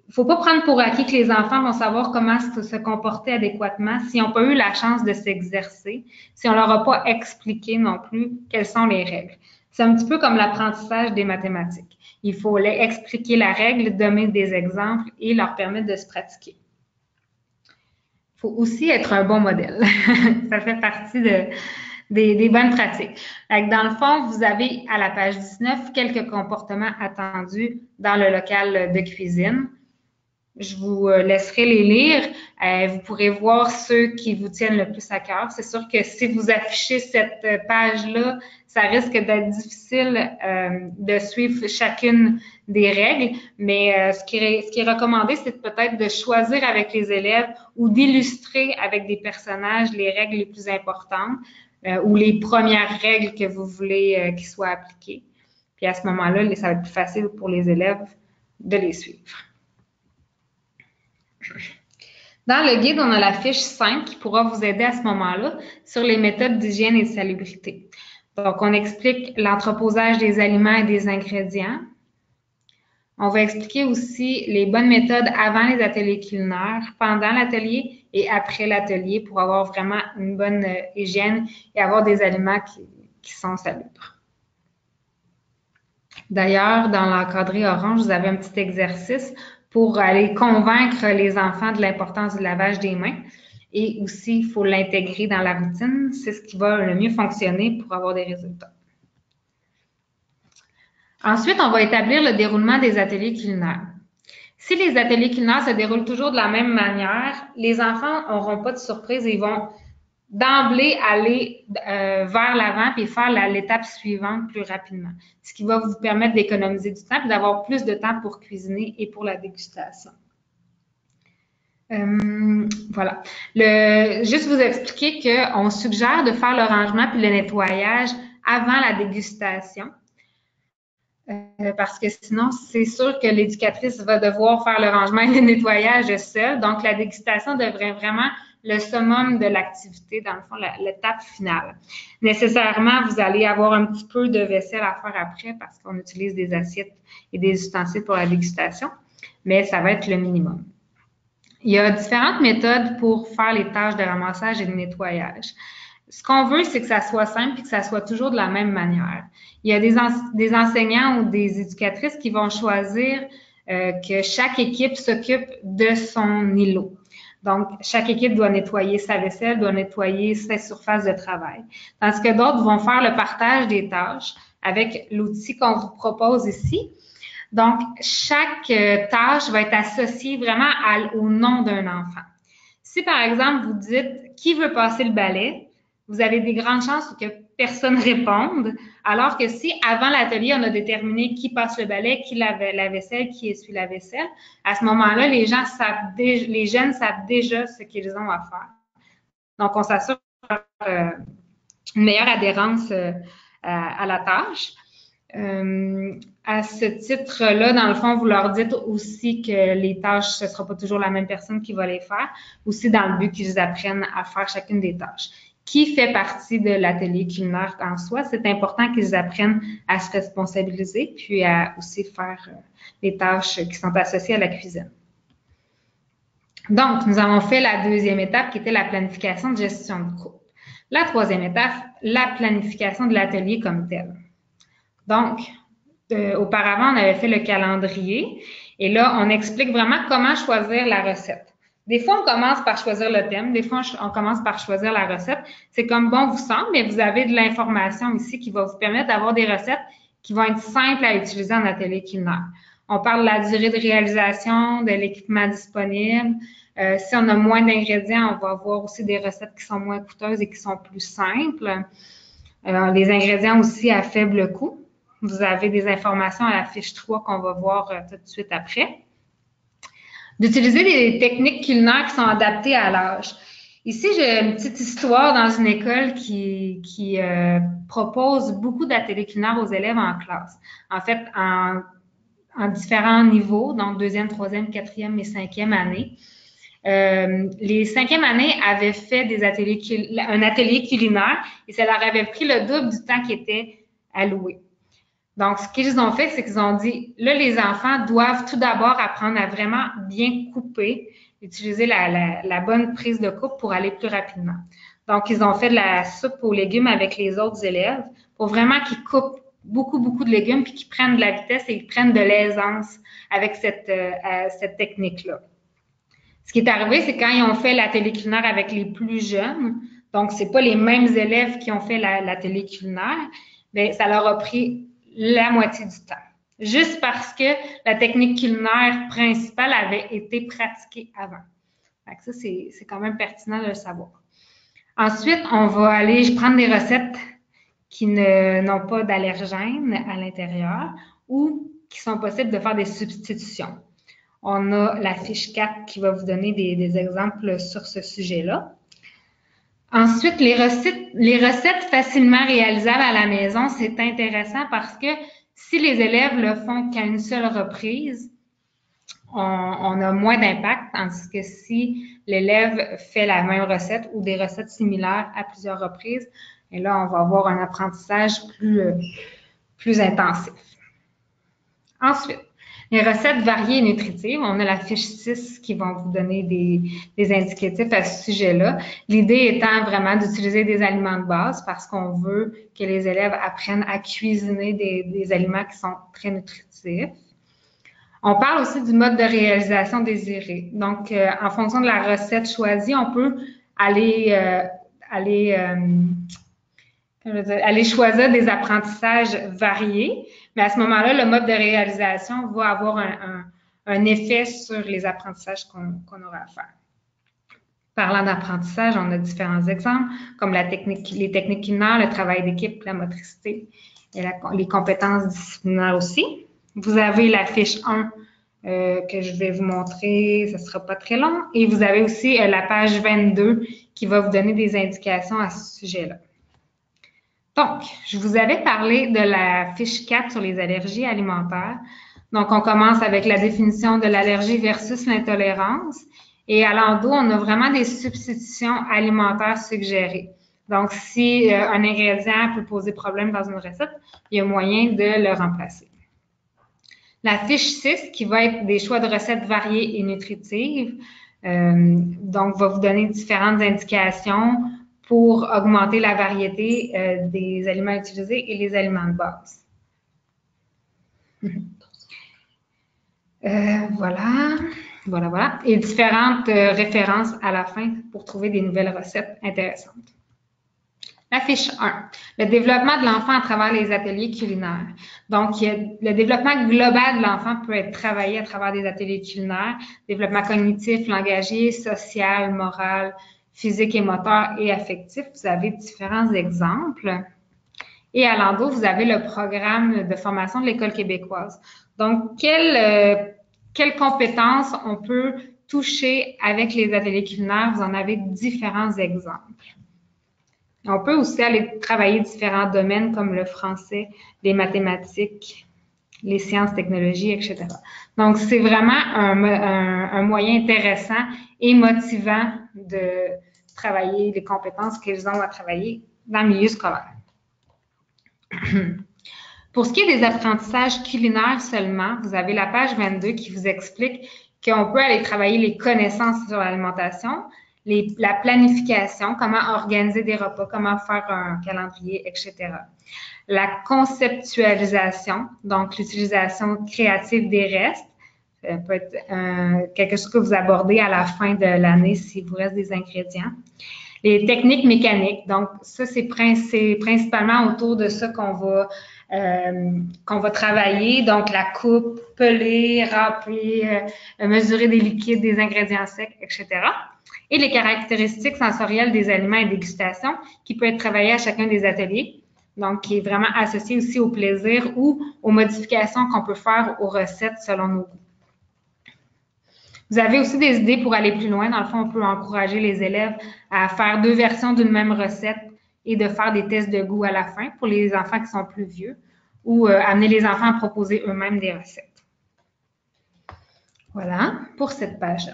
il faut pas prendre pour acquis que les enfants vont savoir comment se comporter adéquatement s'ils n'ont pas eu la chance de s'exercer, si on leur a pas expliqué non plus quelles sont les règles. C'est un petit peu comme l'apprentissage des mathématiques. Il faut leur expliquer la règle, donner des exemples et leur permettre de se pratiquer. Il faut aussi être un bon modèle. Ça fait partie des bonnes pratiques. Donc, dans le fond, vous avez à la page 19 quelques comportements attendus dans le local de cuisine. Je vous laisserai les lire. Vous pourrez voir ceux qui vous tiennent le plus à cœur. C'est sûr que si vous affichez cette page-là, ça risque d'être difficile de suivre chacune des règles, mais ce qui est recommandé, c'est peut-être de choisir avec les élèves ou d'illustrer avec des personnages les règles les plus importantes ou les premières règles que vous voulez qu'ils soient appliquées. Puis à ce moment-là, ça va être plus facile pour les élèves de les suivre. Dans le guide, on a la fiche 5 qui pourra vous aider à ce moment-là sur les méthodes d'hygiène et de salubrité. Donc, on explique l'entreposage des aliments et des ingrédients. On va expliquer aussi les bonnes méthodes avant les ateliers culinaires, pendant l'atelier et après l'atelier pour avoir vraiment une bonne hygiène et avoir des aliments qui sont salubres. D'ailleurs, dans l'encadré orange, vous avez un petit exercice pour aller convaincre les enfants de l'importance du lavage des mains. Et aussi, il faut l'intégrer dans la routine. C'est ce qui va le mieux fonctionner pour avoir des résultats. Ensuite, on va établir le déroulement des ateliers culinaires. Si les ateliers culinaires se déroulent toujours de la même manière, les enfants n'auront pas de surprise et ils vont d'emblée aller vers l'avant et faire l'étape suivante plus rapidement. Ce qui va vous permettre d'économiser du temps et d'avoir plus de temps pour cuisiner et pour la dégustation. Voilà. Juste vous expliquer qu'on suggère de faire le rangement puis le nettoyage avant la dégustation. Parce que sinon, c'est sûr que l'éducatrice va devoir faire le rangement et le nettoyage seule. Donc, la dégustation devrait vraiment le summum de l'activité, dans le fond, l'étape finale. Nécessairement, vous allez avoir un petit peu de vaisselle à faire après parce qu'on utilise des assiettes et des ustensiles pour la dégustation, mais ça va être le minimum. Il y a différentes méthodes pour faire les tâches de ramassage et de nettoyage. Ce qu'on veut, c'est que ça soit simple et que ça soit toujours de la même manière. Il y a des enseignants ou des éducatrices qui vont choisir que chaque équipe s'occupe de son îlot. Donc, chaque équipe doit nettoyer sa vaisselle, doit nettoyer ses surfaces de travail. Tandis que d'autres vont faire le partage des tâches avec l'outil qu'on vous propose ici. Donc, chaque tâche va être associée vraiment au nom d'un enfant. Si, par exemple, vous dites « Qui veut passer le balai ?» vous avez des grandes chances que personne réponde, alors que si, avant l'atelier, on a déterminé qui passe le balai, qui lave la vaisselle, qui essuie la vaisselle, à ce moment-là, les jeunes savent déjà ce qu'ils ont à faire. Donc, on s'assure une meilleure adhérence à la tâche. À ce titre-là, dans le fond, vous leur dites aussi que les tâches, ce ne sera pas toujours la même personne qui va les faire, aussi dans le but qu'ils apprennent à faire chacune des tâches. qui fait partie de l'atelier culinaire en soi. C'est important qu'ils apprennent à se responsabiliser, puis à aussi faire les tâches qui sont associées à la cuisine. Donc, nous avons fait la deuxième étape qui était la planification de gestion de groupe. La troisième étape, la planification de l'atelier comme tel. Donc, auparavant, on avait fait le calendrier et là, on explique vraiment comment choisir la recette. Des fois, on commence par choisir le thème, des fois, on commence par choisir la recette. C'est comme bon vous semble, mais vous avez de l'information ici qui va vous permettre d'avoir des recettes qui vont être simples à utiliser en atelier culinaire. On parle de la durée de réalisation, de l'équipement disponible. Si on a moins d'ingrédients, on va avoir aussi des recettes qui sont moins coûteuses et qui sont plus simples. Les ingrédients aussi à faible coût. Vous avez des informations à la fiche 3 qu'on va voir tout de suite après. D'utiliser des techniques culinaires qui sont adaptées à l'âge. Ici, j'ai une petite histoire dans une école qui propose beaucoup d'ateliers culinaires aux élèves en classe. En fait, en différents niveaux, donc 2e, 3e, 4e et 5e année. Les 5e années avaient fait un atelier culinaire et ça leur avait pris le double du temps qui était alloué. Donc, ce qu'ils ont fait, c'est qu'ils ont dit, là, les enfants doivent tout d'abord apprendre à vraiment bien couper, utiliser la bonne prise de coupe pour aller plus rapidement. Donc, ils ont fait de la soupe aux légumes avec les autres élèves pour vraiment qu'ils coupent beaucoup de légumes puis qu'ils prennent de la vitesse et qu'ils prennent de l'aisance avec cette technique-là. Ce qui est arrivé, c'est quand ils ont fait l'atelier culinaire avec les plus jeunes, donc c'est pas les mêmes élèves qui ont fait l'atelier culinaire, bien, ça leur a pris la moitié du temps. Juste parce que la technique culinaire principale avait été pratiquée avant. Donc ça, c'est quand même pertinent de le savoir. Ensuite, on va aller prendre des recettes qui n'ont pas d'allergènes à l'intérieur ou qui sont possibles de faire des substitutions. On a la fiche 4 qui va vous donner des exemples sur ce sujet-là. Ensuite, les recettes facilement réalisables à la maison, c'est intéressant parce que si les élèves le font qu'à une seule reprise, on a moins d'impact, tandis que si l'élève fait la même recette ou des recettes similaires à plusieurs reprises, et là, on va avoir un apprentissage plus intensif. Ensuite, les recettes variées et nutritives, on a la fiche 6 qui vont vous donner des indicatifs à ce sujet-là. L'idée étant vraiment d'utiliser des aliments de base parce qu'on veut que les élèves apprennent à cuisiner des aliments qui sont très nutritifs. On parle aussi du mode de réalisation désiré. Donc, en fonction de la recette choisie, on peut aller choisir des apprentissages variés, mais à ce moment-là, le mode de réalisation va avoir un effet sur les apprentissages qu'on aura à faire. Parlant d'apprentissage, on a différents exemples, comme les techniques culinaires, le travail d'équipe, la motricité et les compétences disciplinaires aussi. Vous avez la fiche 1 que je vais vous montrer, ce ne sera pas très long, et vous avez aussi la page 22 qui va vous donner des indications à ce sujet-là. Donc, je vous avais parlé de la fiche 4 sur les allergies alimentaires. Donc, on commence avec la définition de l'allergie versus l'intolérance. Et à l'endos, on a vraiment des substitutions alimentaires suggérées. Donc, si un ingrédient peut poser problème dans une recette, il y a moyen de le remplacer. La fiche 6, qui va être des choix de recettes variées et nutritives, donc va vous donner différentes indications pour augmenter la variété des aliments utilisés et les aliments de base. Voilà. Et différentes références à la fin pour trouver des nouvelles recettes intéressantes. La fiche 1, le développement de l'enfant à travers les ateliers culinaires. Donc, le développement global de l'enfant peut être travaillé à travers des ateliers culinaires, développement cognitif, langagier, social, moral, physique et moteur et affectif. Vous avez différents exemples. Et à l'endos, vous avez le programme de formation de l'École québécoise. Donc, quelles compétences on peut toucher avec les ateliers culinaires? Vous en avez différents exemples. On peut aussi aller travailler différents domaines comme le français, les mathématiques, les sciences, technologies, etc. Donc, c'est vraiment un moyen intéressant et motivant de travailler les compétences qu'ils ont à travailler dans le milieu scolaire. Pour ce qui est des apprentissages culinaires seulement, vous avez la page 22 qui vous explique qu'on peut aller travailler les connaissances sur l'alimentation, la planification, comment organiser des repas, comment faire un calendrier, etc. La conceptualisation, donc l'utilisation créative des restes, ça peut être quelque chose que vous abordez à la fin de l'année s'il vous reste des ingrédients. Les techniques mécaniques, donc ça, c'est principalement autour de ça qu'on va travailler. Donc, la coupe, peler, râper, mesurer des liquides, des ingrédients secs, etc. Et les caractéristiques sensorielles des aliments et dégustation qui peut être travaillé à chacun des ateliers. Donc, qui est vraiment associé aussi au plaisir ou aux modifications qu'on peut faire aux recettes selon nos goûts. Vous avez aussi des idées pour aller plus loin. Dans le fond, on peut encourager les élèves à faire 2 versions d'une même recette et de faire des tests de goût à la fin pour les enfants qui sont plus vieux ou amener les enfants à proposer eux-mêmes des recettes. Voilà pour cette page-là.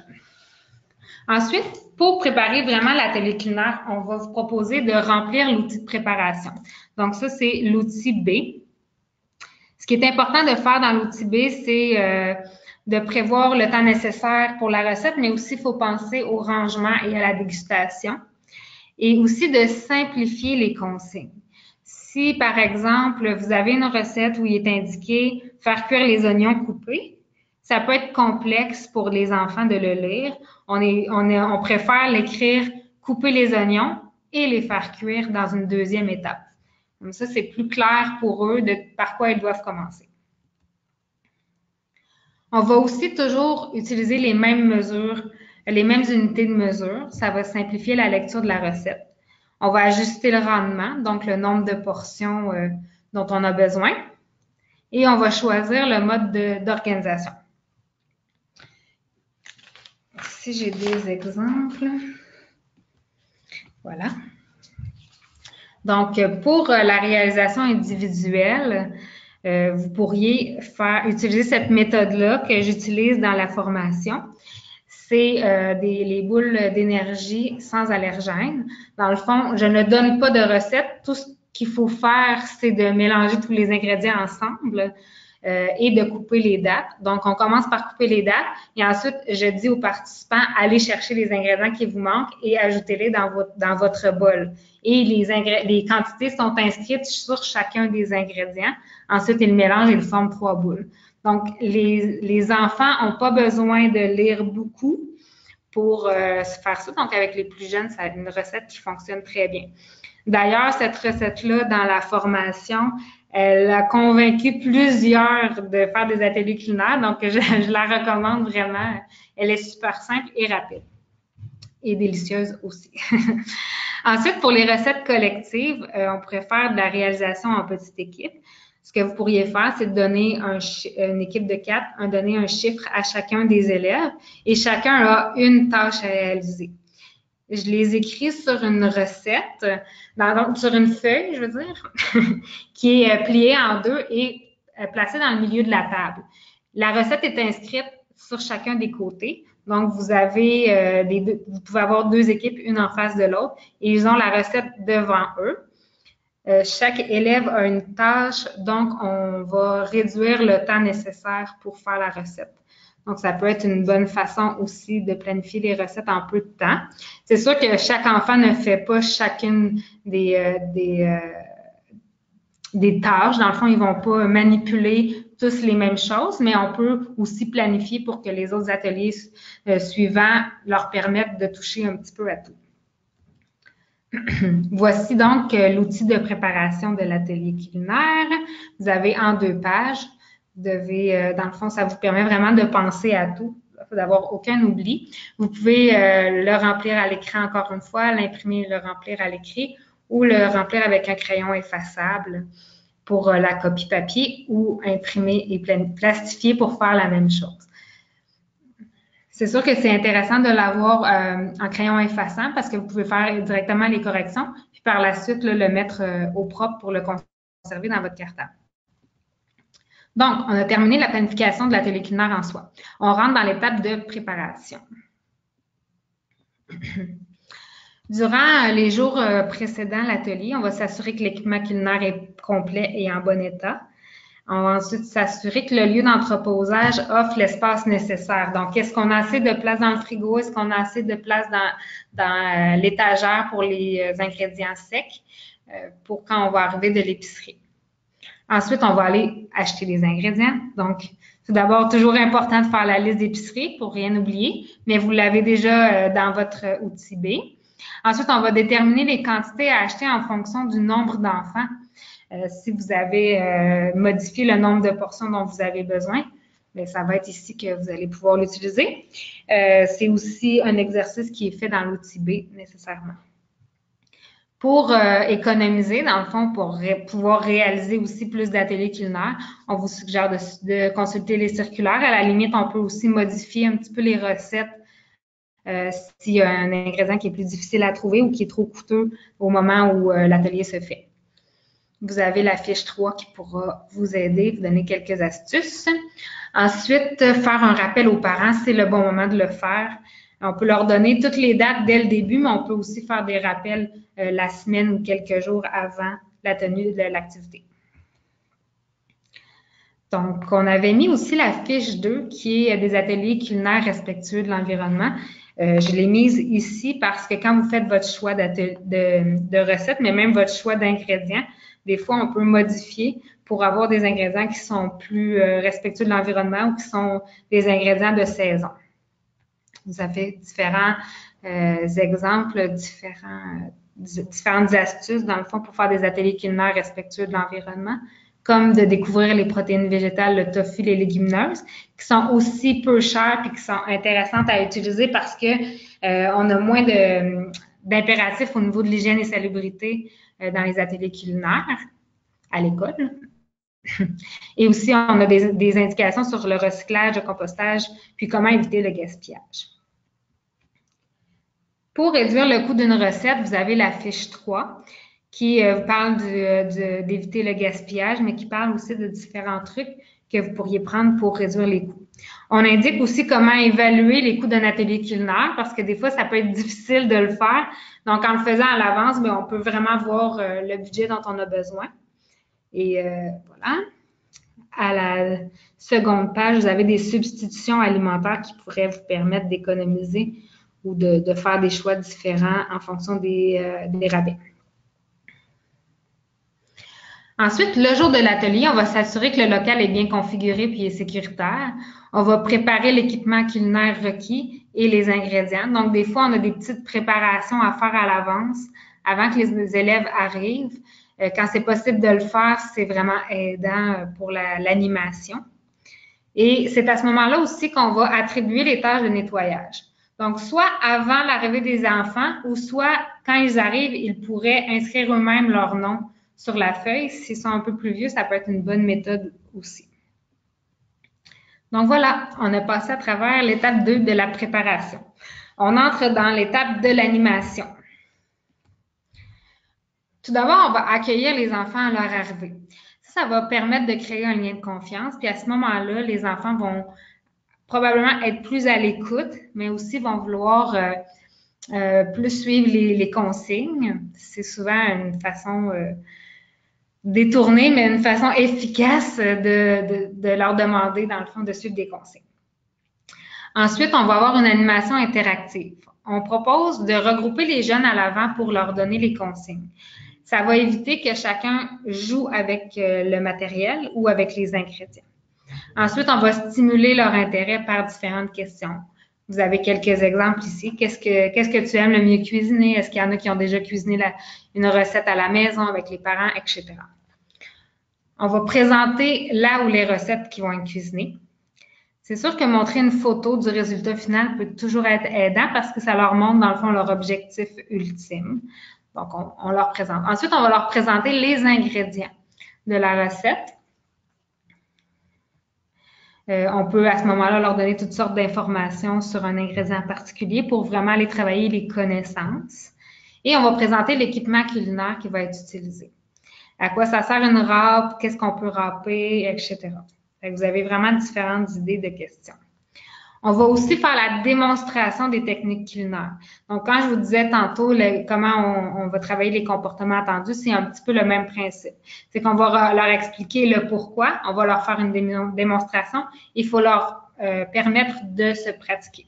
Ensuite, pour préparer vraiment l'atelier culinaire, on va vous proposer de remplir l'outil de préparation. Donc ça, c'est l'outil B. Ce qui est important de faire dans l'outil B, c'est de prévoir le temps nécessaire pour la recette, mais aussi il faut penser au rangement et à la dégustation. Et aussi de simplifier les consignes. Si, par exemple, vous avez une recette où il est indiqué « faire cuire les oignons coupés », ça peut être complexe pour les enfants de le lire. On préfère l'écrire « couper les oignons » et les faire cuire dans une deuxième étape. Comme ça, c'est plus clair pour eux de par quoi ils doivent commencer. On va aussi toujours utiliser les mêmes mesures, les mêmes unités de mesure. Ça va simplifier la lecture de la recette. On va ajuster le rendement, donc le nombre de portions dont on a besoin. Et on va choisir le mode d'organisation. Ici, j'ai des exemples. Voilà. Donc, pour la réalisation individuelle, vous pourriez utiliser cette méthode-là que j'utilise dans la formation. C'est les boules d'énergie sans allergènes. Dans le fond, je ne donne pas de recette. Tout ce qu'il faut faire, c'est de mélanger tous les ingrédients ensemble et de couper les dates. Donc, on commence par couper les dates et ensuite, je dis aux participants, allez chercher les ingrédients qui vous manquent et ajoutez-les dans votre bol. Et les quantités sont inscrites sur chacun des ingrédients. Ensuite, ils mélangent et ils forment 3 boules. Donc, les enfants n'ont pas besoin de lire beaucoup pour faire ça. Donc, avec les plus jeunes, c'est une recette qui fonctionne très bien. D'ailleurs, cette recette-là, dans la formation, elle a convaincu plusieurs de faire des ateliers culinaires. Donc, je la recommande vraiment. Elle est super simple et rapide. Et délicieuse aussi. Ensuite, pour les recettes collectives, on pourrait faire de la réalisation en petite équipe. Ce que vous pourriez faire, c'est de donner une équipe de 4, donner un chiffre à chacun des élèves et chacun a une tâche à réaliser. Je les écris sur une recette, sur une feuille, je veux dire, qui est pliée en 2 et placée dans le milieu de la table. La recette est inscrite sur chacun des côtés. Donc, vous pouvez avoir 2 équipes, une en face de l'autre, et ils ont la recette devant eux. Chaque élève a une tâche, donc on va réduire le temps nécessaire pour faire la recette. Donc, ça peut être une bonne façon aussi de planifier les recettes en peu de temps. C'est sûr que chaque enfant ne fait pas chacune des tâches. Dans le fond, ils ne vont pas manipuler tous les mêmes choses, mais on peut aussi planifier pour que les autres ateliers suivants leur permettent de toucher un petit peu à tout. Voici donc l'outil de préparation de l'atelier culinaire. Vous avez en 2 pages. Vous devez, dans le fond, ça vous permet vraiment de penser à tout, d'avoir aucun oubli. Vous pouvez le remplir à l'écran encore une fois, l'imprimer et le remplir à l'écrit ou le remplir avec un crayon effaçable pour la copie papier ou imprimer et plastifier pour faire la même chose. C'est sûr que c'est intéressant de l'avoir en crayon effaçant parce que vous pouvez faire directement les corrections, puis par la suite, là, le mettre au propre pour le conserver dans votre cartable. Donc, on a terminé la planification de l'atelier culinaire en soi. On rentre dans l'étape de préparation. Durant les jours précédant l'atelier, on va s'assurer que l'équipement culinaire est complet et en bon état. On va ensuite s'assurer que le lieu d'entreposage offre l'espace nécessaire. Donc, est-ce qu'on a assez de place dans le frigo? Est-ce qu'on a assez de place dans l'étagère pour les ingrédients secs pour quand on va arriver de l'épicerie? Ensuite, on va aller acheter les ingrédients. Donc, tout d'abord, toujours important de faire la liste d'épicerie pour rien oublier, mais vous l'avez déjà dans votre outil B. Ensuite, on va déterminer les quantités à acheter en fonction du nombre d'enfants. Si vous avez modifié le nombre de portions dont vous avez besoin, bien, ça va être ici que vous allez pouvoir l'utiliser. C'est aussi un exercice qui est fait dans l'outil B nécessairement. Pour économiser, dans le fond, pour pouvoir réaliser aussi plus d'ateliers culinaires, on vous suggère de consulter les circulaires. À la limite, on peut aussi modifier un petit peu les recettes s'il y a un ingrédient qui est plus difficile à trouver ou qui est trop coûteux au moment où l'atelier se fait. Vous avez la fiche 3 qui pourra vous aider, vous donner quelques astuces. Ensuite, faire un rappel aux parents, c'est le bon moment de le faire. On peut leur donner toutes les dates dès le début, mais on peut aussi faire des rappels la semaine ou quelques jours avant la tenue de l'activité. Donc, on avait mis aussi la fiche 2 qui est des ateliers culinaires respectueux de l'environnement. Je l'ai mise ici parce que quand vous faites votre choix de recettes, mais même votre choix d'ingrédients, des fois, on peut modifier pour avoir des ingrédients qui sont plus respectueux de l'environnement ou qui sont des ingrédients de saison. Vous avez différents exemples, différentes astuces, dans le fond, pour faire des ateliers culinaires respectueux de l'environnement, comme de découvrir les protéines végétales, le tofu, les légumineuses, qui sont aussi peu chères et qui sont intéressantes à utiliser parce que on a moins d'impératifs au niveau de l'hygiène et salubrité dans les ateliers culinaires à l'école. Et aussi, on a des indications sur le recyclage, le compostage, puis comment éviter le gaspillage. Pour réduire le coût d'une recette, vous avez la fiche 3 qui parle d'éviter le gaspillage, mais qui parle aussi de différents trucs que vous pourriez prendre pour réduire les coûts. On indique aussi comment évaluer les coûts d'un atelier culinaire parce que des fois, ça peut être difficile de le faire. Donc, en le faisant à l'avance, on peut vraiment voir le budget dont on a besoin. Et voilà. À la seconde page, vous avez des substitutions alimentaires qui pourraient vous permettre d'économiser ou de faire des choix différents en fonction des rabais. Ensuite, le jour de l'atelier, on va s'assurer que le local est bien configuré puis est sécuritaire. On va préparer l'équipement culinaire requis et les ingrédients. Donc, des fois, on a des petites préparations à faire à l'avance avant que les élèves arrivent. Quand c'est possible de le faire, c'est vraiment aidant pour l'animation. Et c'est à ce moment-là aussi qu'on va attribuer les tâches de nettoyage. Donc, soit avant l'arrivée des enfants ou soit quand ils arrivent, ils pourraient inscrire eux-mêmes leur nom sur la feuille. S'ils sont un peu plus vieux, ça peut être une bonne méthode aussi. Donc voilà, on a passé à travers l'étape 2 de la préparation. On entre dans l'étape de l'animation. Tout d'abord, on va accueillir les enfants à leur arrivée. Ça va permettre de créer un lien de confiance. Puis à ce moment-là, les enfants vont probablement être plus à l'écoute, mais aussi vont vouloir plus suivre les consignes. C'est souvent une façon détournée, mais une façon efficace de leur demander, dans le fond, de suivre des consignes. Ensuite, on va avoir une animation interactive. On propose de regrouper les jeunes à l'avant pour leur donner les consignes. Ça va éviter que chacun joue avec le matériel ou avec les ingrédients. Ensuite, on va stimuler leur intérêt par différentes questions. Vous avez quelques exemples ici. Qu'est-ce que tu aimes le mieux cuisiner? Est-ce qu'il y en a qui ont déjà cuisiné une recette à la maison avec les parents, etc. On va présenter là où les recettes qui vont être cuisinées. C'est sûr que montrer une photo du résultat final peut toujours être aidant parce que ça leur montre, dans le fond, leur objectif ultime. Donc, on leur présente. Ensuite, on va leur présenter les ingrédients de la recette. On peut, à ce moment-là, leur donner toutes sortes d'informations sur un ingrédient particulier pour vraiment aller travailler les connaissances. Et on va présenter l'équipement culinaire qui va être utilisé. À quoi ça sert une râpe, qu'est-ce qu'on peut râper, etc. Vous avez vraiment différentes idées de questions. On va aussi faire la démonstration des techniques culinaires. Donc, quand je vous disais tantôt comment on va travailler les comportements attendus, c'est un petit peu le même principe. C'est qu'on va leur expliquer le pourquoi, on va leur faire une démonstration, il faut leur permettre de se pratiquer.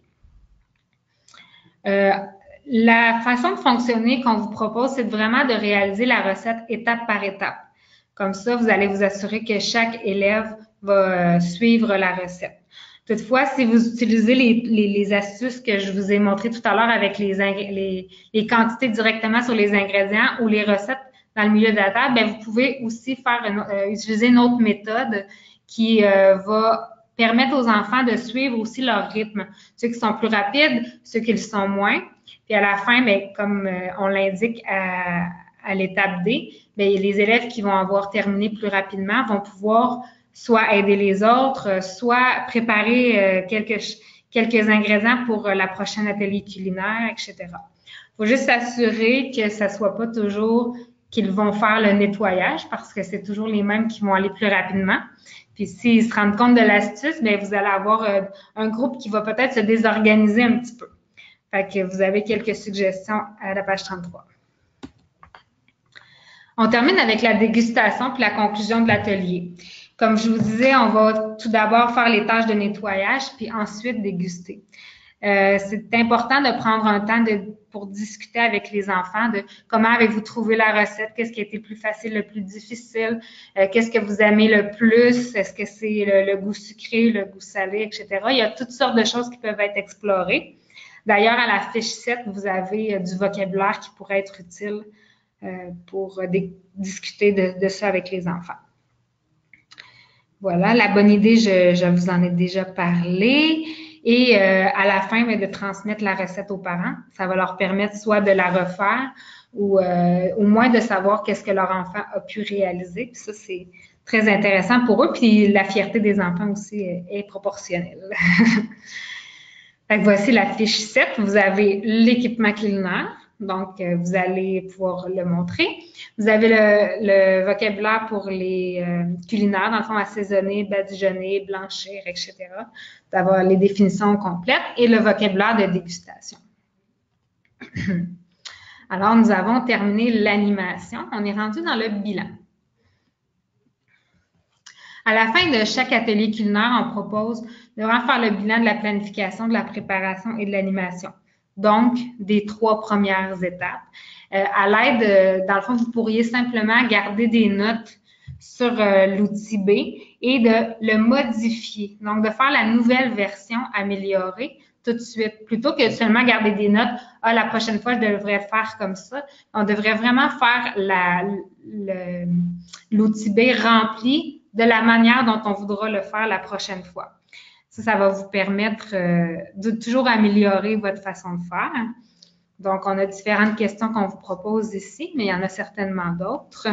La façon de fonctionner qu'on vous propose, c'est vraiment de réaliser la recette étape par étape. Comme ça, vous allez vous assurer que chaque élève va suivre la recette. Toutefois, si vous utilisez les astuces que je vous ai montrées tout à l'heure avec les quantités directement sur les ingrédients ou les recettes dans le milieu de la table, bien, vous pouvez aussi utiliser une autre méthode qui va permettre aux enfants de suivre aussi leur rythme. Ceux qui sont plus rapides, ceux qui le sont moins. Puis à la fin, bien, comme on l'indique à l'étape D, bien, les élèves qui vont avoir terminé plus rapidement vont pouvoir soit aider les autres, soit préparer quelques ingrédients pour la prochaine atelier culinaire, etc. Il faut juste s'assurer que ça soit pas toujours qu'ils vont faire le nettoyage parce que c'est toujours les mêmes qui vont aller plus rapidement. Puis s'ils se rendent compte de l'astuce, bien, vous allez avoir un groupe qui va peut-être se désorganiser un petit peu. Fait que vous avez quelques suggestions à la page 33. On termine avec la dégustation puis la conclusion de l'atelier. Comme je vous disais, on va tout d'abord faire les tâches de nettoyage, puis ensuite déguster. C'est important de prendre un temps pour discuter avec les enfants de comment avez-vous trouvé la recette, qu'est-ce qui a été le plus facile, le plus difficile, qu'est-ce que vous aimez le plus, est-ce que c'est le goût sucré, le goût salé, etc. Il y a toutes sortes de choses qui peuvent être explorées. D'ailleurs, à la fiche 7, vous avez du vocabulaire qui pourrait être utile pour discuter de ça avec les enfants. Voilà, la bonne idée, je vous en ai déjà parlé. Et à la fin, de transmettre la recette aux parents. Ça va leur permettre soit de la refaire ou au moins de savoir qu'est-ce que leur enfant a pu réaliser. Puis ça, c'est très intéressant pour eux. Puis la fierté des enfants aussi est proportionnelle. Fait que voici la fiche 7. Vous avez l'équipement culinaire. Donc, vous allez pouvoir le montrer. Vous avez le vocabulaire pour les culinaires, dans le fond, assaisonner, badigeonner, blanchir, etc. D'avoir les définitions complètes et le vocabulaire de dégustation. Alors, nous avons terminé l'animation. On est rendu dans le bilan. À la fin de chaque atelier culinaire, on propose de vraiment faire le bilan de la planification, de la préparation et de l'animation. Donc, des 3 premières étapes. À l'aide, dans le fond, vous pourriez simplement garder des notes sur l'outil B et de le modifier. Donc, de faire la nouvelle version améliorée tout de suite, plutôt que seulement garder des notes. Ah, la prochaine fois, je devrais le faire comme ça. On devrait vraiment faire l'outil B rempli de la manière dont on voudra le faire la prochaine fois. Ça va vous permettre de toujours améliorer votre façon de faire. Donc, on a différentes questions qu'on vous propose ici, mais il y en a certainement d'autres.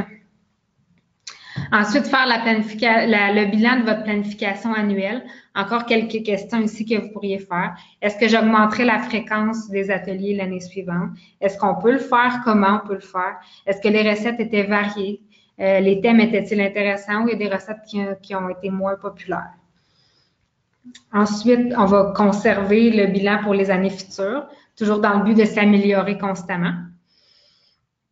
Ensuite, faire le bilan de votre planification annuelle. Encore quelques questions ici que vous pourriez faire. Est-ce que j'augmenterai la fréquence des ateliers l'année suivante? Est-ce qu'on peut le faire? Comment on peut le faire? Est-ce que les recettes étaient variées? Les thèmes étaient-ils intéressants ou il y a des recettes qui ont été moins populaires? Ensuite, on va conserver le bilan pour les années futures, toujours dans le but de s'améliorer constamment.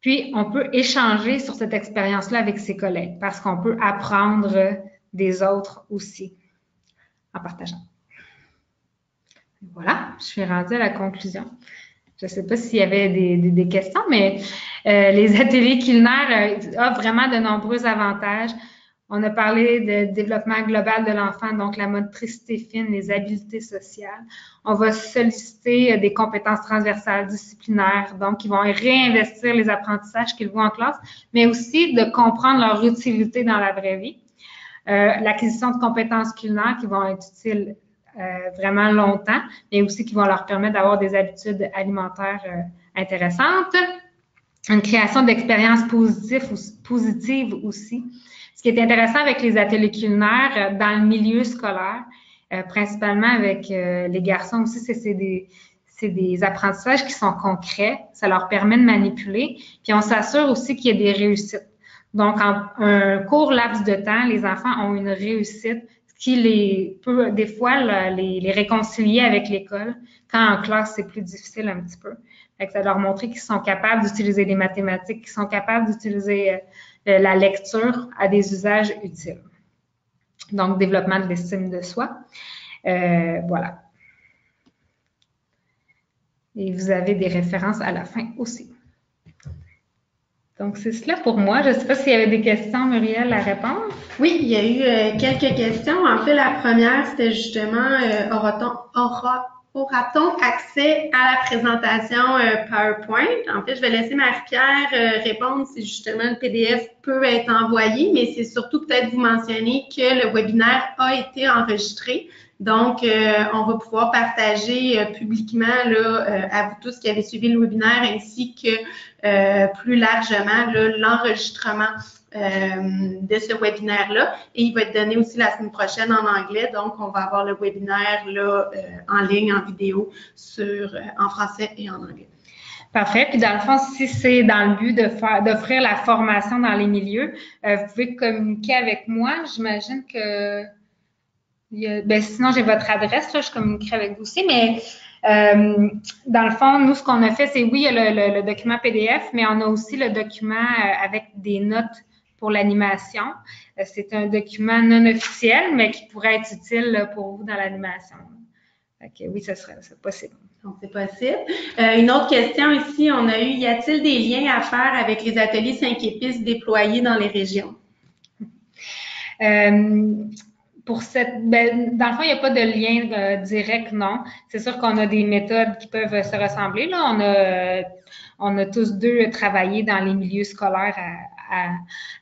Puis, on peut échanger sur cette expérience-là avec ses collègues parce qu'on peut apprendre des autres aussi en partageant. Voilà, je suis rendue à la conclusion. Je ne sais pas s'il y avait des questions, mais les ateliers culinaires offrent vraiment de nombreux avantages. On a parlé de développement global de l'enfant, donc la motricité fine, les habiletés sociales. On va solliciter des compétences transversales, disciplinaires, donc ils vont réinvestir les apprentissages qu'ils voient en classe, mais aussi de comprendre leur utilité dans la vraie vie. L'acquisition de compétences culinaires qui vont être utiles vraiment longtemps, mais aussi qui vont leur permettre d'avoir des habitudes alimentaires intéressantes. Une création d'expériences positives aussi. Ce qui est intéressant avec les ateliers culinaires dans le milieu scolaire, principalement avec les garçons aussi, c'est des apprentissages qui sont concrets. Ça leur permet de manipuler. Puis on s'assure aussi qu'il y a des réussites. Donc, en un court laps de temps, les enfants ont une réussite, ce qui peut des fois les réconcilier avec l'école, quand en classe, c'est plus difficile un petit peu. Fait que ça leur montrer qu'ils sont capables d'utiliser les mathématiques, qu'ils sont capables d'utiliser la lecture à des usages utiles. Donc, développement de l'estime de soi. Voilà. Et vous avez des références à la fin aussi. Donc, c'est cela pour moi. Je ne sais pas s'il y avait des questions, Muriel, à répondre. Oui, il y a eu quelques questions. En fait, la première, c'était justement aura-t-on accès à la présentation PowerPoint? En fait, je vais laisser Marie-Pierre répondre si justement le PDF peut être envoyé, mais c'est surtout peut-être vous mentionner que le webinaire a été enregistré. Donc, on va pouvoir partager publiquement là, à vous tous qui avez suivi le webinaire ainsi que plus largement l'enregistrement de ce webinaire-là. Et il va être donné aussi la semaine prochaine en anglais. Donc, on va avoir le webinaire là, en ligne, en vidéo, en français et en anglais. Parfait. Puis dans le fond, si c'est dans le but d'offrir la formation dans les milieux, vous pouvez communiquer avec moi. J'imagine que sinon j'ai votre adresse, là, je communiquerai avec vous aussi, mais dans le fond, nous, ce qu'on a fait, c'est oui, il y a le document PDF, mais on a aussi le document avec des notes pour l'animation. C'est un document non officiel, mais qui pourrait être utile pour vous dans l'animation. Okay, oui, c'est possible. Donc, c'est possible. Une autre question ici, on a eu, y a-t-il des liens à faire avec les ateliers 5 épices déployés dans les régions? Dans le fond, il n'y a pas de lien direct, non. C'est sûr qu'on a des méthodes qui peuvent se ressembler. Là, on a tous deux travaillé dans les milieux scolaires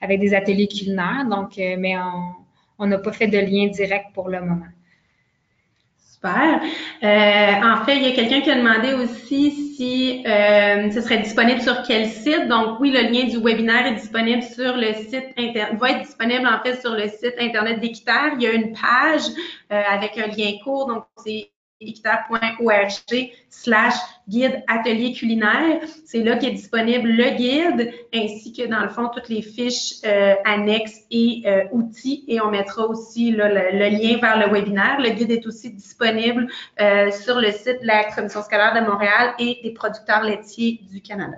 avec des ateliers culinaires, donc, mais on n'a pas fait de lien direct pour le moment. Super. En fait, il y a quelqu'un qui a demandé aussi si ce serait disponible sur quel site. Donc, oui, le lien du webinaire est disponible sur le site internet, va être disponible en fait sur le site internet d'Équiterre. Il y a une page avec un lien court, donc c'est équiterre.org/guide atelier culinaire. C'est là qu'est disponible le guide ainsi que dans le fond toutes les fiches annexes et outils, et on mettra aussi là, le lien vers le webinaire. Le guide est aussi disponible sur le site de la Commission scolaire de Montréal et des producteurs laitiers du Canada.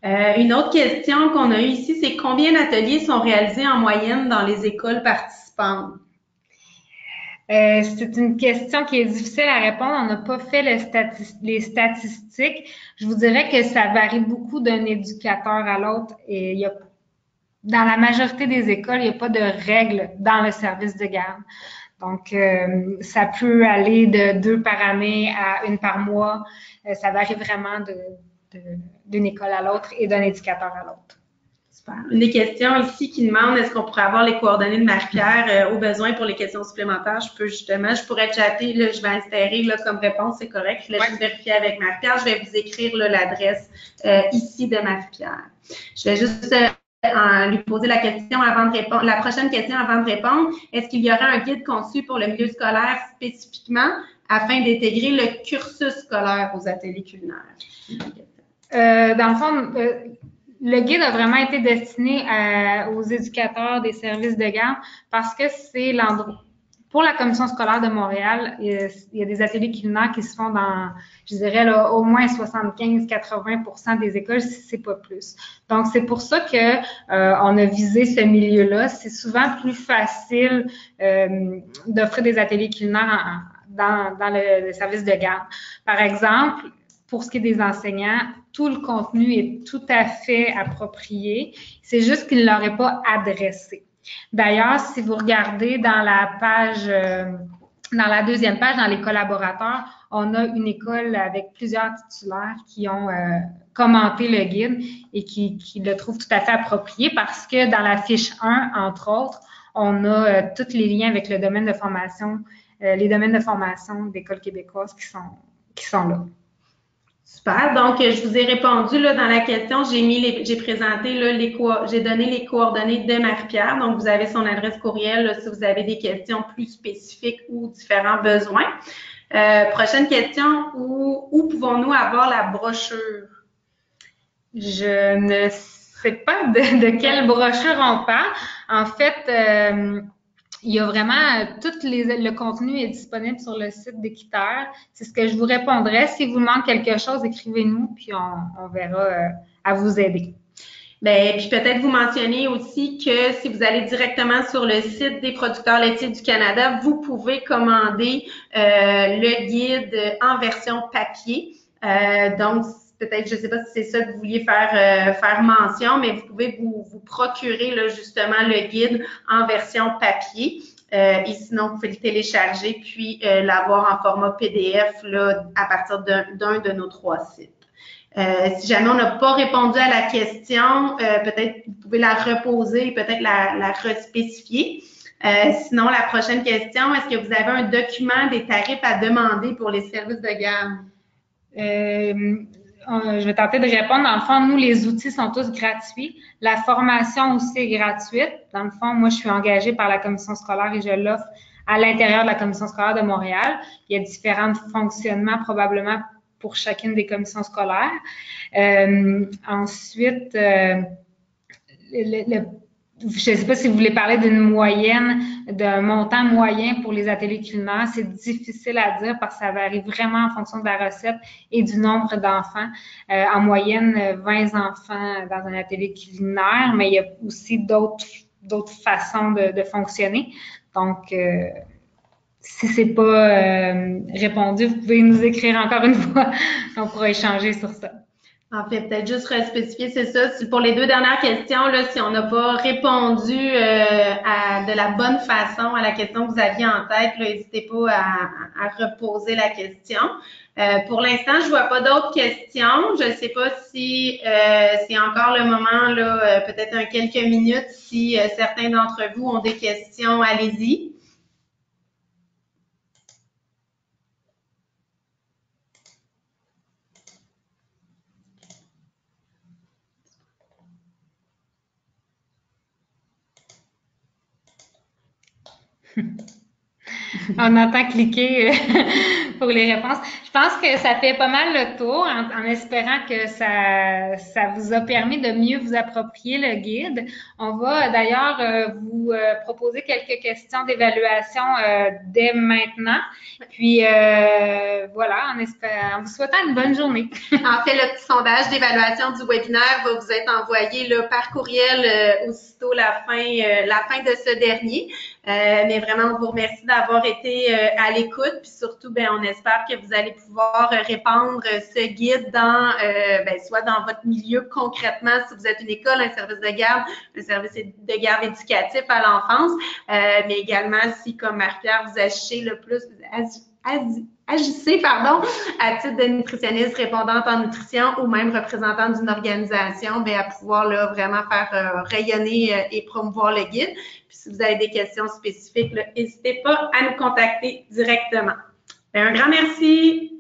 Une autre question qu'on a eue ici, c'est combien d'ateliers sont réalisés en moyenne dans les écoles participantes? C'est une question qui est difficile à répondre. On n'a pas fait les statistiques. Je vous dirais que ça varie beaucoup d'un éducateur à l'autre. Et dans la majorité des écoles, il n'y a pas de règles dans le service de garde. Donc, ça peut aller de 2 par année à 1 par mois. Ça varie vraiment d'une école à l'autre et d'un éducateur à l'autre. Une des questions ici qui demande est-ce qu'on pourrait avoir les coordonnées de Marie-Pierre au besoin pour les questions supplémentaires. Je pourrais chatter, là, je vais insérer là, comme réponse, c'est correct. Je vais juste vérifier avec Marie-Pierre. Je vais vous écrire l'adresse ici de Marie-Pierre. Je vais juste lui poser la question avant de répondre. La prochaine question avant de répondre, est-ce qu'il y aurait un guide conçu pour le milieu scolaire spécifiquement afin d'intégrer le cursus scolaire aux ateliers culinaires? Dans le fond, le guide a vraiment été destiné aux éducateurs des services de garde parce que c'est l'endroit. Pour la Commission scolaire de Montréal, il y a des ateliers culinaires qui se font dans, je dirais, là, au moins 75-80% des écoles, si c'est pas plus. Donc, c'est pour ça que on a visé ce milieu-là. C'est souvent plus facile d'offrir des ateliers culinaires dans le service de garde. Par exemple, pour ce qui est des enseignants, tout le contenu est tout à fait approprié. C'est juste qu'il ne l'aurait pas adressé. D'ailleurs, si vous regardez dans la page, dans la deuxième page, dans les collaborateurs, on a une école avec plusieurs titulaires qui ont commenté le guide et qui le trouvent tout à fait approprié parce que dans la fiche 1, entre autres, on a tous les liens avec le domaine de formation, les domaines de formation d'écoles québécoises qui sont là. Super. Donc, je vous ai répondu là, dans la question. J'ai présenté là, j'ai donné les coordonnées de Marie-Pierre. Donc, vous avez son adresse courriel là, si vous avez des questions plus spécifiques ou différents besoins. Prochaine question, où pouvons-nous avoir la brochure? Je ne sais pas de quelle brochure on parle. En fait, il y a vraiment le contenu est disponible sur le site d'Équiterre. C'est ce que je vous répondrai. Si vous manque quelque chose, écrivez-nous, puis on verra à vous aider. Ben, puis peut-être vous mentionner aussi que si vous allez directement sur le site des producteurs laitiers du Canada, vous pouvez commander le guide en version papier. Donc, peut-être, je ne sais pas si c'est ça que vous vouliez faire mention, mais vous pouvez vous procurer là, justement le guide en version papier. Et sinon, vous pouvez le télécharger puis l'avoir en format PDF là, à partir d'un de nos 3 sites. Si jamais on n'a pas répondu à la question, peut-être vous pouvez la reposer et peut-être la respécifier. Sinon, la prochaine question, est-ce que vous avez un document des tarifs à demander pour les services de garde? Je vais tenter de répondre. Dans le fond, nous, les outils sont tous gratuits. La formation aussi est gratuite. Dans le fond, moi, je suis engagée par la commission scolaire et je l'offre à l'intérieur de la commission scolaire de Montréal. Il y a différents fonctionnements probablement pour chacune des commissions scolaires. Ensuite, je ne sais pas si vous voulez parler d'une moyenne, d'un montant moyen pour les ateliers culinaires. C'est difficile à dire parce que ça varie vraiment en fonction de la recette et du nombre d'enfants. En moyenne, 20 enfants dans un atelier culinaire, mais il y a aussi d'autres façons de fonctionner. Donc, si c'est pas répondu, vous pouvez nous écrire encore une fois. On pourra échanger sur ça. En fait, peut-être juste respécifier, c'est ça. Pour les 2 dernières questions, là, si on n'a pas répondu de la bonne façon à la question que vous aviez en tête, n'hésitez pas à reposer la question. Pour l'instant, je vois pas d'autres questions. Je ne sais pas si c'est encore le moment, là, peut-être en quelques minutes, si certains d'entre vous ont des questions, allez-y. On entend cliquer pour les réponses. Je pense que ça fait pas mal le tour en espérant que ça vous a permis de mieux vous approprier le guide. On va d'ailleurs vous proposer quelques questions d'évaluation dès maintenant. Puis voilà, en vous souhaitant une bonne journée. En fait, le petit sondage d'évaluation du webinaire va vous être envoyé là, par courriel aussitôt la fin de ce dernier. Mais vraiment, on vous remercie d'avoir été à l'écoute. Puis surtout, on espère que vous allez pouvoir répandre ce guide soit dans votre milieu concrètement, si vous êtes une école, un service de garde, un service de garde éducatif à l'enfance, mais également si, comme Marie-Pierre, vous agissez le plus, agissez, à titre de nutritionniste répondante en nutrition ou même représentante d'une organisation, à pouvoir là, vraiment faire rayonner et promouvoir le guide. Puis si vous avez des questions spécifiques, n'hésitez pas à nous contacter directement. Un grand merci.